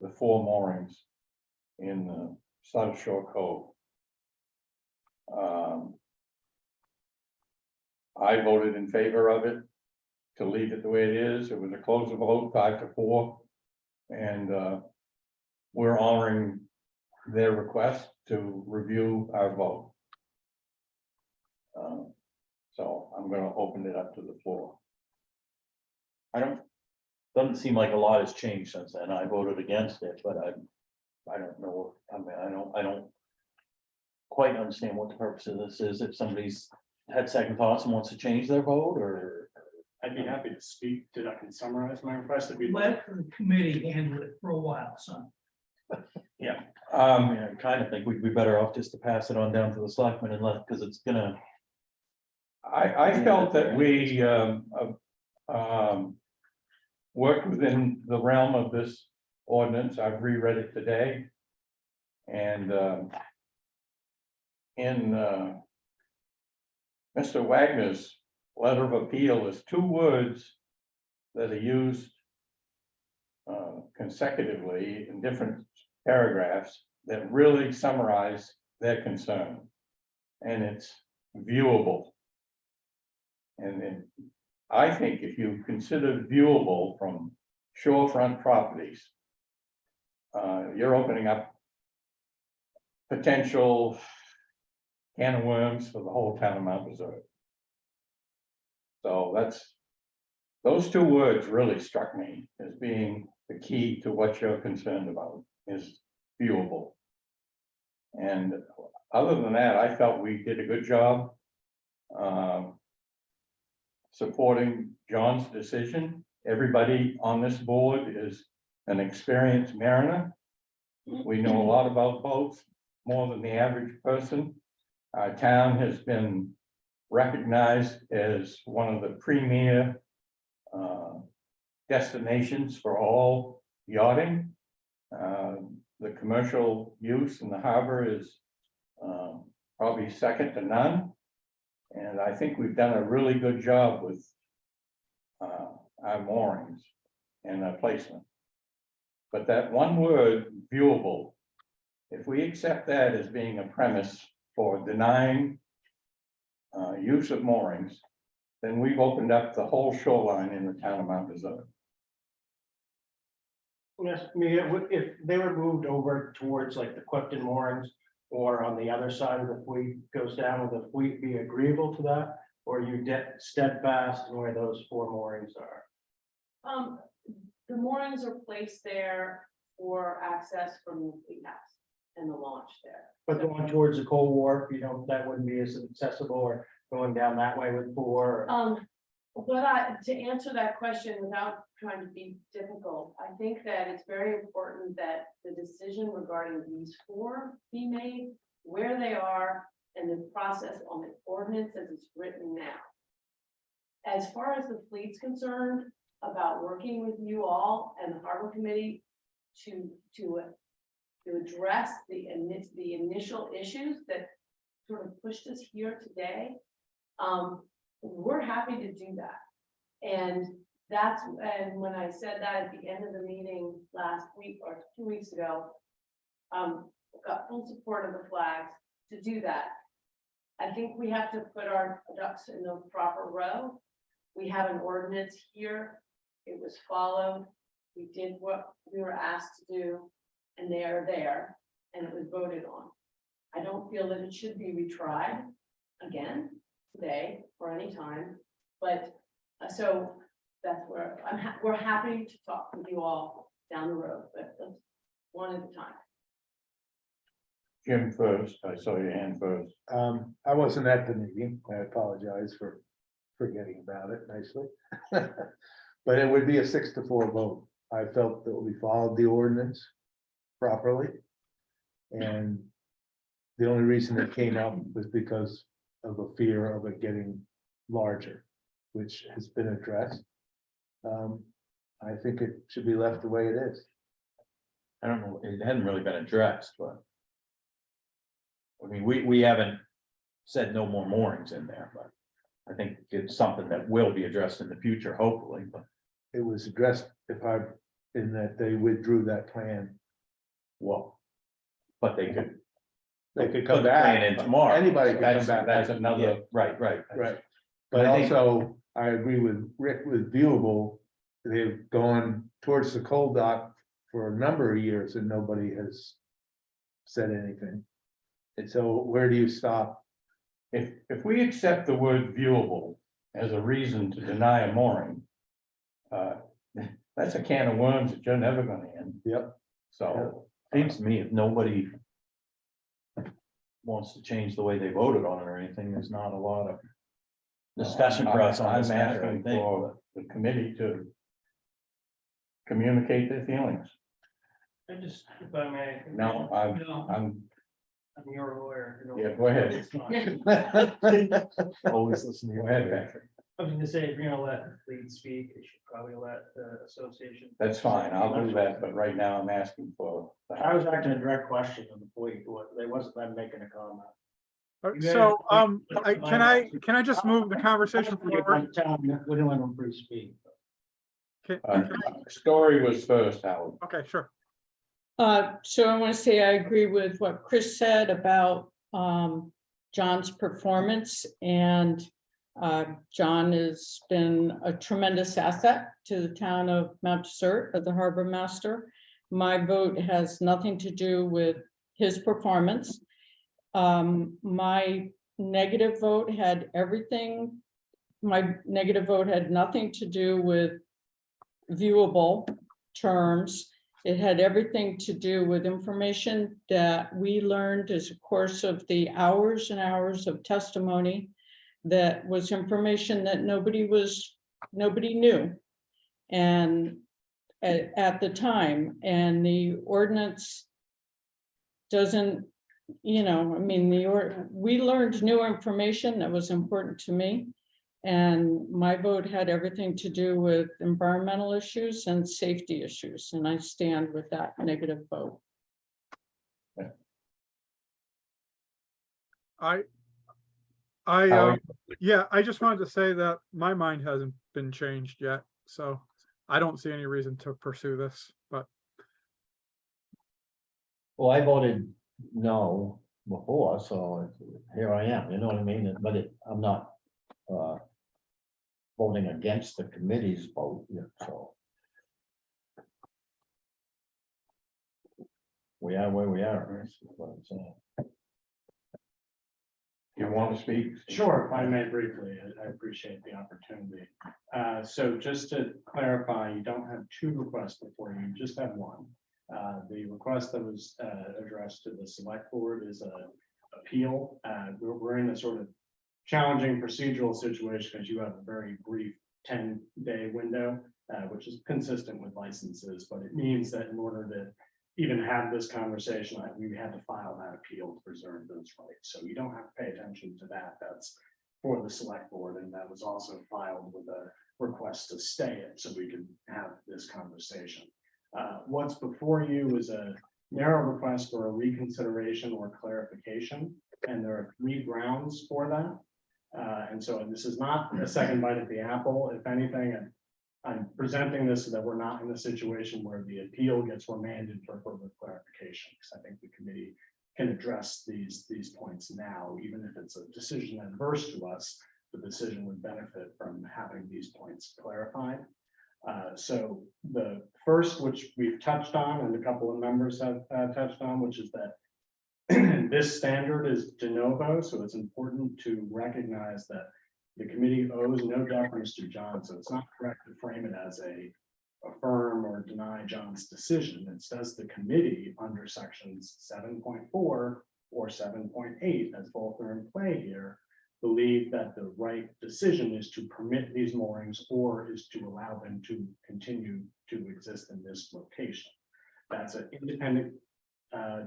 the 4 moorings in the South Shore Cove. I voted in favor of it to leave it the way it is. It was a close vote, 5-4. And we're honoring their request to review our vote. So I'm going to open it up to the floor. Doesn't seem like a lot has changed since then. I voted against it, but I don't know. I mean, I don't quite understand what the purpose of this is. If somebody's had second thoughts and wants to change their vote, or I'd be happy to speak to, I can summarize my request. Let the committee handle it for a while, son. I mean, I kind of think we'd be better off just to pass it on down to the selectmen and let, because it's gonna. I felt that we worked within the realm of this ordinance. I've reread it today. And in Mr. Wagner's letter of appeal is 2 words that are used consecutively in different paragraphs that really summarize their concern. And it's viewable. And then I think if you consider viewable from shorefront properties, you're opening up potential can of worms for the whole town of Mount Reserve. So those 2 words really struck me as being the key to what you're concerned about, is viewable. And other than that, I felt we did a good job supporting John's decision. Everybody on this board is an experienced mariner. We know a lot about boats, more than the average person. Our town has been recognized as one of the premier destinations for all yachting. The commercial use in the harbor is probably second to none. And I think we've done a really good job with our moorings and our placement. But that one word, viewable, if we accept that as being a premise for denying use of moorings, then we've opened up the whole shoreline in the town of Mount Reserve. Yes, I mean, if they were moved over towards like the Clifton moorings or on the other side of the fleet goes down, would the fleet be agreeable to that? Or you steadfast in where those 4 moorings are? The moorings are placed there for access from the fleet house and the launch there. But going towards the Cold Wharf, you know, that wouldn't be as accessible, or going down that way with 4? To answer that question without trying to be difficult, I think that it's very important that the decision regarding these 4 be made where they are and the process on the ordinance as it's written now. As far as the fleet's concerned, about working with you all and the Harbor Committee to address the initial issues that sort of pushed us here today, we're happy to do that. And That's, and when I said that at the end of the meeting last week or 2 weeks ago, got full support of the flags to do that. I think we have to put our ducks in the proper row. We have an ordinance here. It was followed. We did what we were asked to do, and they are there, and it was voted on. I don't feel that it should be retried again today or any time, but so that's where we're happy to talk with you all down the road, but that's one at a time. Jim first, I saw your hand first. I wasn't at the meeting. I apologize for forgetting about it nicely. But it would be a 6-4 vote. I felt that we followed the ordinance properly. And the only reason it came up was because of a fear of it getting larger, which has been addressed. I think it should be left the way it is. I don't know, it hadn't really been addressed, but. I mean, we haven't said no more moorings in there, but I think it's something that will be addressed in the future, hopefully, but. It was addressed in that they withdrew that plan. Well, but they could. They could put come the plan back. in tomorrow. Anybody could come back. That's another, right. Right. But I think- also, I agree with Rick with viewable. They've gone towards the coal dock for a number of years and nobody has said anything. And so where do you stop? If we accept the word viewable as a reason to deny a mooring, that's a can of worms that you're never gonna end. Yep. So, Seems to me if nobody. Wants to change the way they voted on it or anything, there's not a lot of. Discussion for us on this I'm matter, I asking think. for the committee to communicate their feelings. I just, if I may. No, I'm, I'm your lawyer. yeah, go ahead. It's fine. Always listen to Go your ahead, head. Patrick. I was gonna say, if you're gonna let the fleet speak, you should probably let the association. That's fine, I'll do that, but right now I'm asking for. I was asking a direct question of the point, they wasn't them making a comment. So, can I just move the conversation forward? We don't let them free speak. Story was first, Howard. Okay, sure. So I want to say I agree with what Chris said about John's performance, and John has been a tremendous asset to the town of Mount Desert as the harbor master. My vote has nothing to do with his performance. My negative vote had everything. My negative vote had nothing to do with viewable terms. It had everything to do with information that we learned as a course of the hours and hours of testimony. That was information that nobody knew. And at the time, and the ordinance doesn't, we learned new information that was important to me. And my vote had everything to do with environmental issues and safety issues, and I stand with that negative vote. Yeah, I just wanted to say that my mind hasn't been changed yet, so I don't see any reason to pursue this, but. Well, I voted no before, so here I am, you know what I mean? But I'm not voting against the committee's vote, so. We are where we are, that's what I'm saying. You want to speak? Sure, if I may briefly, I appreciate the opportunity. So just to clarify, you don't have two requests before you, just have one. The request that was addressed to the select board is a appeal. We're in a sort of challenging procedural situation because you have a very brief 10-day window, which is consistent with licenses, but it means that in order to even have this conversation, we had to file that appeal to preserve those rights. So you don't have to pay attention to that. That's for the select board, and that was also filed with a request to stay it so we can have this conversation. What's before you is a narrow request for a reconsideration or clarification, and there are 3 grounds for that. And so this is not a second bite at the apple. If anything, I'm presenting this so that we're not in a situation where the appeal gets remanded for further clarification, because I think the committee can address these points now, even if it's a decision adverse to us, the decision would benefit from having these points clarified. So the first, which we've touched on, and a couple of members have touched on, which is that this standard is de novo, so it's important to recognize that the committee owes no deference to John, so it's not correct to frame it as affirm or deny John's decision. It says the committee under sections 7.4 or 7.8, as both are in play here, believe that the right decision is to permit these moorings or is to allow them to continue to exist in this location. That's an independent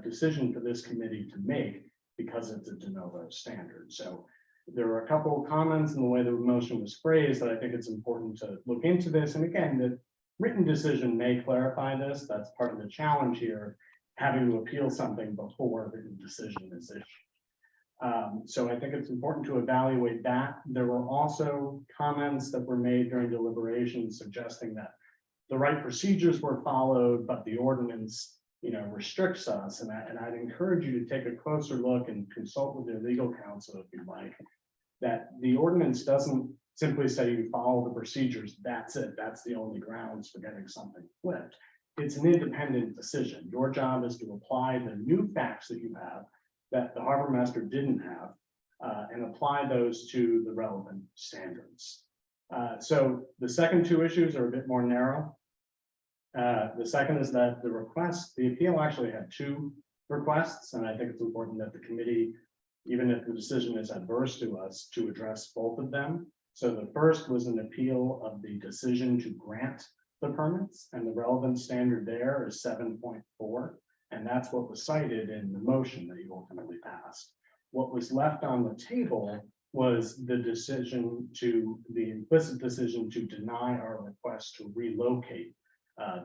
decision for this committee to make because it's a de novo standard. So there are a couple of comments in the way the motion was phrased that I think it's important to look into this. And again, the written decision may clarify this. That's part of the challenge here, having to appeal something before a written decision is issued. So I think it's important to evaluate that. There were also comments that were made during deliberations suggesting that the right procedures were followed, but the ordinance, restricts us. And I'd encourage you to take a closer look and consult with your legal counsel if you like. That the ordinance doesn't simply say you follow the procedures. That's it. That's the only grounds for getting something flipped. It's an independent decision. Your job is to apply the new facts that you have that the harbor master didn't have, and apply those to the relevant standards. So the second two issues are a bit more narrow. The second is that the appeal actually had two requests, and I think it's important that the committee, even if the decision is adverse to us, to address both of them. So the first was an appeal of the decision to grant the permits, and the relevant standard there is 7.4. And that's what was cited in the motion that you ultimately passed. What was left on the table was the implicit decision to deny our request to relocate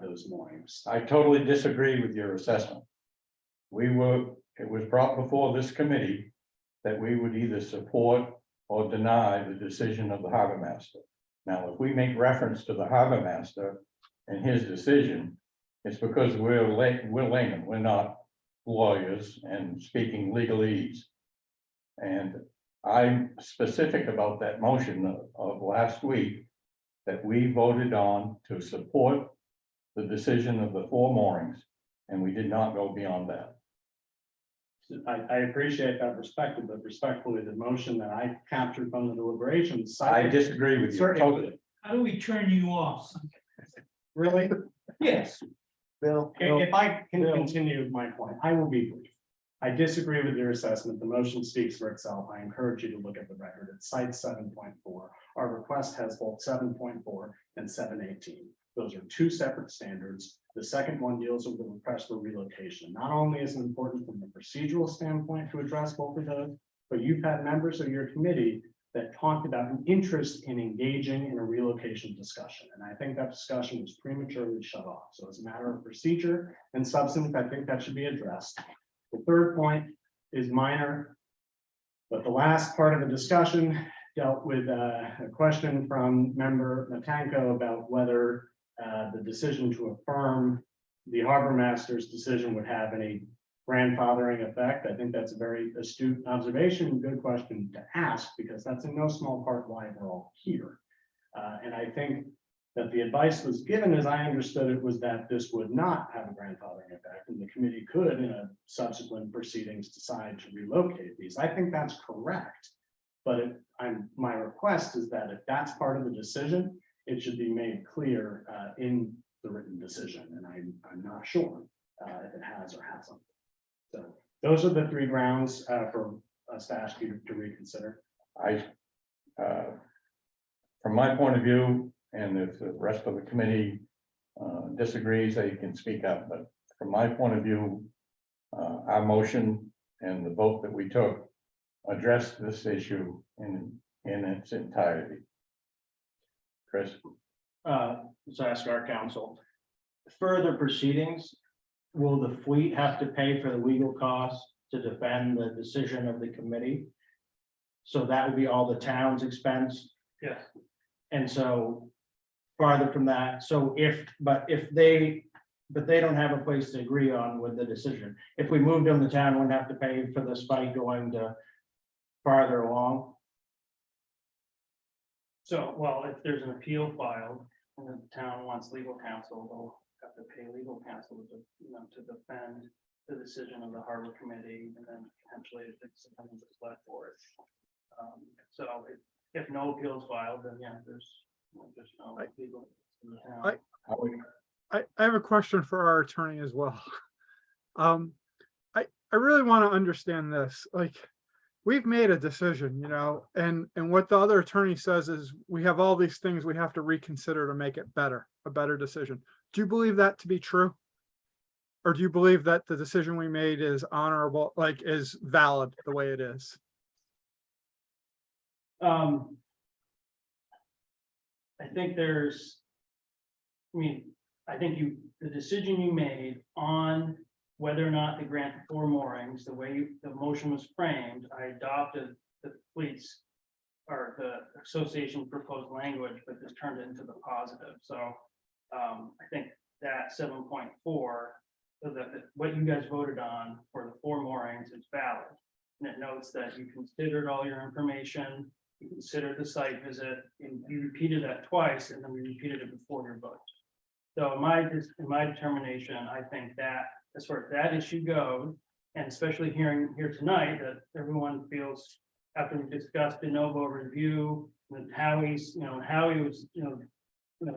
those moorings. I totally disagree with your assessment. It was brought before this committee that we would either support or deny the decision of the harbor master. Now, if we make reference to the harbor master and his decision, it's because we're laymen, we're not lawyers and speaking legalese. And I'm specific about that motion of last week that we voted on to support the decision of the 4 moorings, and we did not go beyond that. I appreciate that perspective, but respectfully, the motion that I captured from the deliberations. I disagree with you totally. How do we turn you off? Really? Yes. Bill, If I can continue my point, I will be brief. I disagree with your assessment. The motion speaks for itself. I encourage you to look at the record. It cites 7.4. Our request has both 7.4 and 7.18. Those are two separate standards. The second one deals with the request for relocation. Not only is it important from a procedural standpoint to address both of those, but you've had members of your committee that talked about an interest in engaging in a relocation discussion. And I think that discussion was prematurely shut off. So as a matter of procedure and substance, I think that should be addressed. The third point is minor, but the last part of the discussion dealt with a question from member Matanko about whether the decision to affirm the harbor master's decision would have any grandfathering effect. I think that's a very astute observation, good question to ask, because that's in no small part why we're all here. And I think that the advice was given, as I understood it, was that this would not have a grandfathering effect, and the committee could, in a subsequent proceedings, decide to relocate these. I think that's correct, but my request is that if that's part of the decision, it should be made clear in the written decision, and I'm not sure if it has or hasn't. So those are the 3 grounds for us to ask you to reconsider. From my point of view, and if the rest of the committee disagrees, they can speak up, but from my point of view, our motion and the vote that we took addressed this issue in its entirety. Chris? Let's ask our counsel. Further proceedings, will the fleet have to pay for the legal costs to defend the decision of the committee? So that would be all the town's expense? Yes. And so farther from that. So but they don't have a place to agree on with the decision. If we moved them, the town wouldn't have to pay for this fight going to farther along. So, well, if there's an appeal filed and the town wants legal counsel, they'll have to pay legal counsel to, to defend the decision of the harbor committee and then potentially if it's something that's left for it. So if no appeals filed, then yeah, there's no legal. in the town. I have a question for our attorney as well. I really want to understand this, like, we've made a decision, and what the other attorney says is we have all these things we have to reconsider to make it better, a better decision. Do you believe that to be true? Or do you believe that the decision we made is honorable, like is valid the way it is? I think the decision you made on whether or not to grant the 4 moorings, the way the motion was framed, I adopted the fleet's or the association's proposed language, but just turned it into the positive. So I think that 7.4, so that what you guys voted on for the 4 moorings is valid. And it notes that you considered all your information, you considered the site visit, and you repeated that twice, and then we repeated it before your vote. So in my determination, I think that as far as that issue goes, and especially hearing here tonight that everyone feels after we discussed de novo review and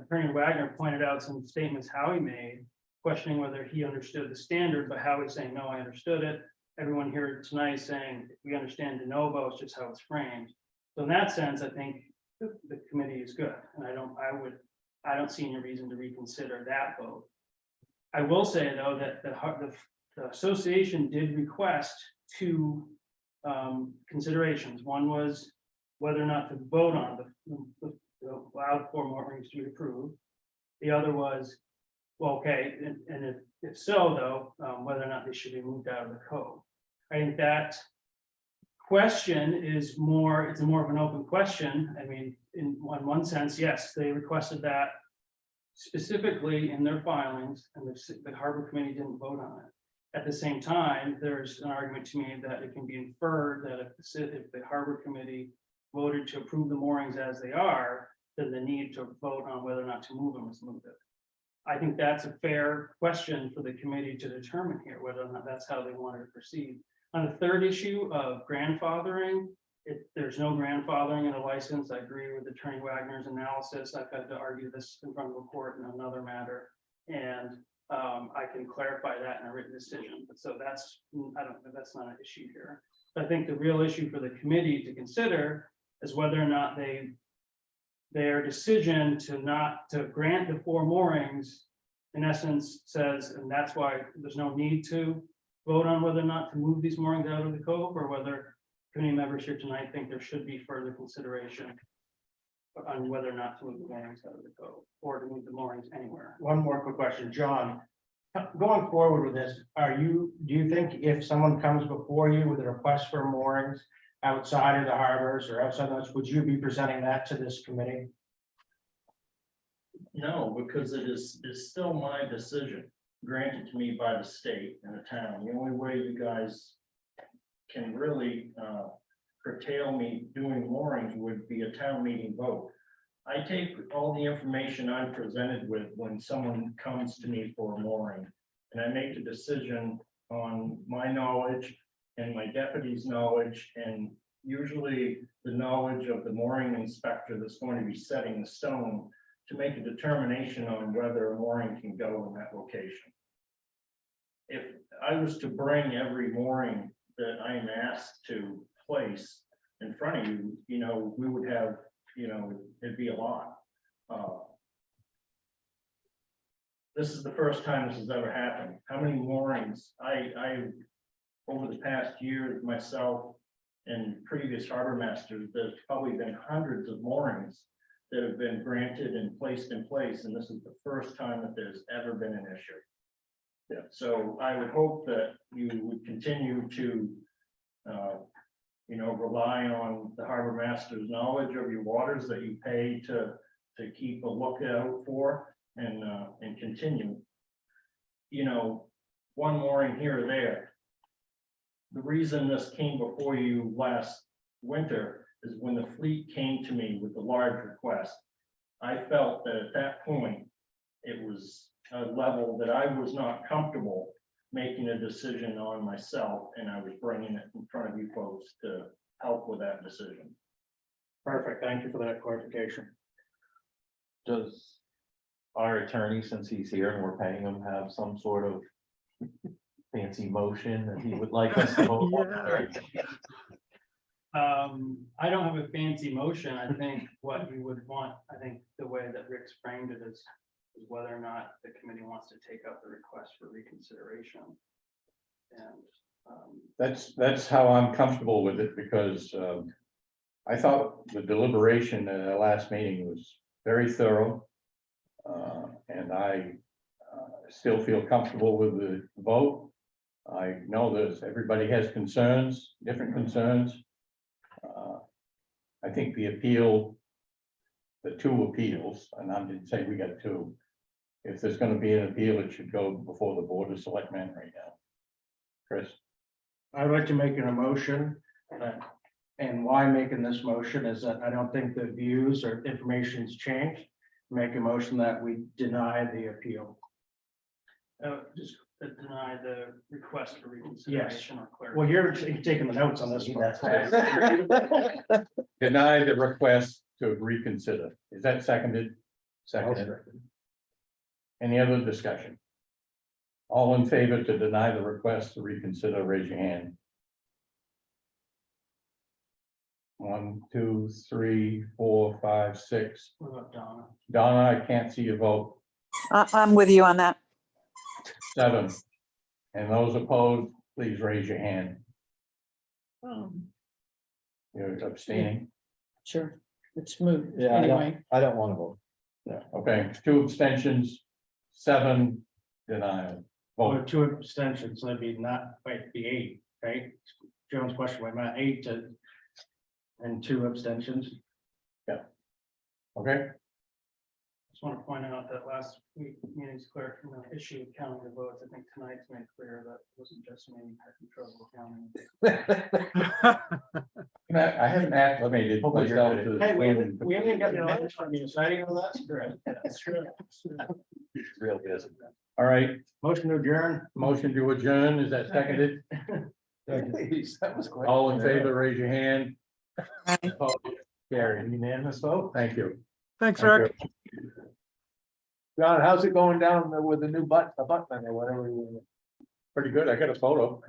Attorney Wagner pointed out some statements Howie made, questioning whether he understood the standard, but Howie's saying, no, I understood it. Everyone here tonight saying we understand de novo, it's just how it's framed. So in that sense, I think the committee is good, and I don't see any reason to reconsider that vote. I will say though that the association did request 2 considerations. One was whether or not to vote on the allowed 4 moorings to be approved. The other was, well, okay, and if so though, whether or not they should be moved out of the code. I think that question is more of an open question. I mean, in one sense, yes, they requested that specifically in their filings, and the harbor committee didn't vote on it. At the same time, there's an argument to me that it can be inferred that if the harbor committee voted to approve the moorings as they are, then the need to vote on whether or not to move them is moved. I think that's a fair question for the committee to determine here, whether or not that's how they wanted to proceed. On the third issue of grandfathering, there's no grandfathering in a license. I agree with Attorney Wagner's analysis. I've had to argue this in front of a court in another matter, and I can clarify that in a written decision. But so that's that's not an issue here. But I think the real issue for the committee to consider is whether or not their decision to grant the 4 moorings, in essence, says, and that's why there's no need to vote on whether or not to move these moorings out of the cove, or whether committee members here tonight think there should be further consideration on whether or not to move the moorings out of the cove or to move the moorings anywhere. One more quick question, John. Going forward with this, do you think if someone comes before you with a request for moorings outside of the harbors or outside those, would you be presenting that to this committee? No, because it's still my decision, granted to me by the state and the town. The only way you guys can really curtail me doing moorings would be a town meeting vote. I take all the information I'm presented with when someone comes to me for a mooring, and I make a decision on my knowledge and my deputy's knowledge, and usually the knowledge of the mooring inspector that's going to be setting the stone to make a determination on whether a mooring can go in that location. If I was to bring every mooring that I am asked to place in front of you, we would have, it'd be a lot. This is the first time this has ever happened. How many moorings I over the past year, myself and previous harbor masters, there's probably been hundreds of moorings that have been granted and placed in place, and this is the first time that there's ever been an issue. Yeah. So I would hope that you would continue to, rely on the harbor master's knowledge of your waters that you pay to to keep a lookout for and continue. You know, one mooring here or there. The reason this came before you last winter is when the fleet came to me with the large request. I felt that at that point, it was a level that I was not comfortable making a decision on myself, and I was bringing it in front of you folks to help with that decision. Perfect, thank you for that clarification. Does our attorney, since he's here and we're paying him, have some sort of fancy motion that he would like us to vote on? I don't have a fancy motion. I think what you would want, I think the way that Rick's framed it is whether or not the committee wants to take up the request for reconsideration. And That's how I'm comfortable with it, because I thought the deliberation at our last meeting was very thorough. And I still feel comfortable with the vote. I know that everybody has concerns, different concerns. I think the appeal, the two appeals, and I didn't say we got two. If there's gonna be an appeal, it should go before the Board of Selectmen right now. Chris? I'd like to make an emotion, and why making this motion is that I don't think the views or information's changed. Make a motion that we deny the appeal. just deny the request for reconsideration or clarification. Well, you're taking the notes on this one. Deny the request to reconsider. Is that seconded? Seconded. Any other discussion? All in favor to deny the request to reconsider, raise your hand. 1, 2, 3, 4, 5, 6. What about Donna? Donna, I can't see your vote. I'm with you on that. 7. And those opposed, please raise your hand. You're abstaining. Sure, it's moved Yeah, I don't, anyway. I don't want to vote. Yeah, okay, 2 abstentions, 7 denial. Well, Vote. 2 abstentions, so that'd be not, wait, it'd be 8, right? Jones' question, wait, not 8 to. And 2 abstentions. Okay, Just want to point out that last week meeting's clear from the issue of counting the votes. I think tonight's made clear that it wasn't just me who had trouble counting. I haven't acclimated myself to. Hey, we haven't got the minutes from you, so I didn't know that's correct. That's true. Real busy. All right, Motion to adjourn. motion to adjourn, is that seconded? That was quick. All in favor, raise your hand. Aye. Opposed? Carried, unanimous vote, thank you. Thanks, Thank Rick. you. John, how's it going down with the new abutment or whatever? Pretty good, I got a photo.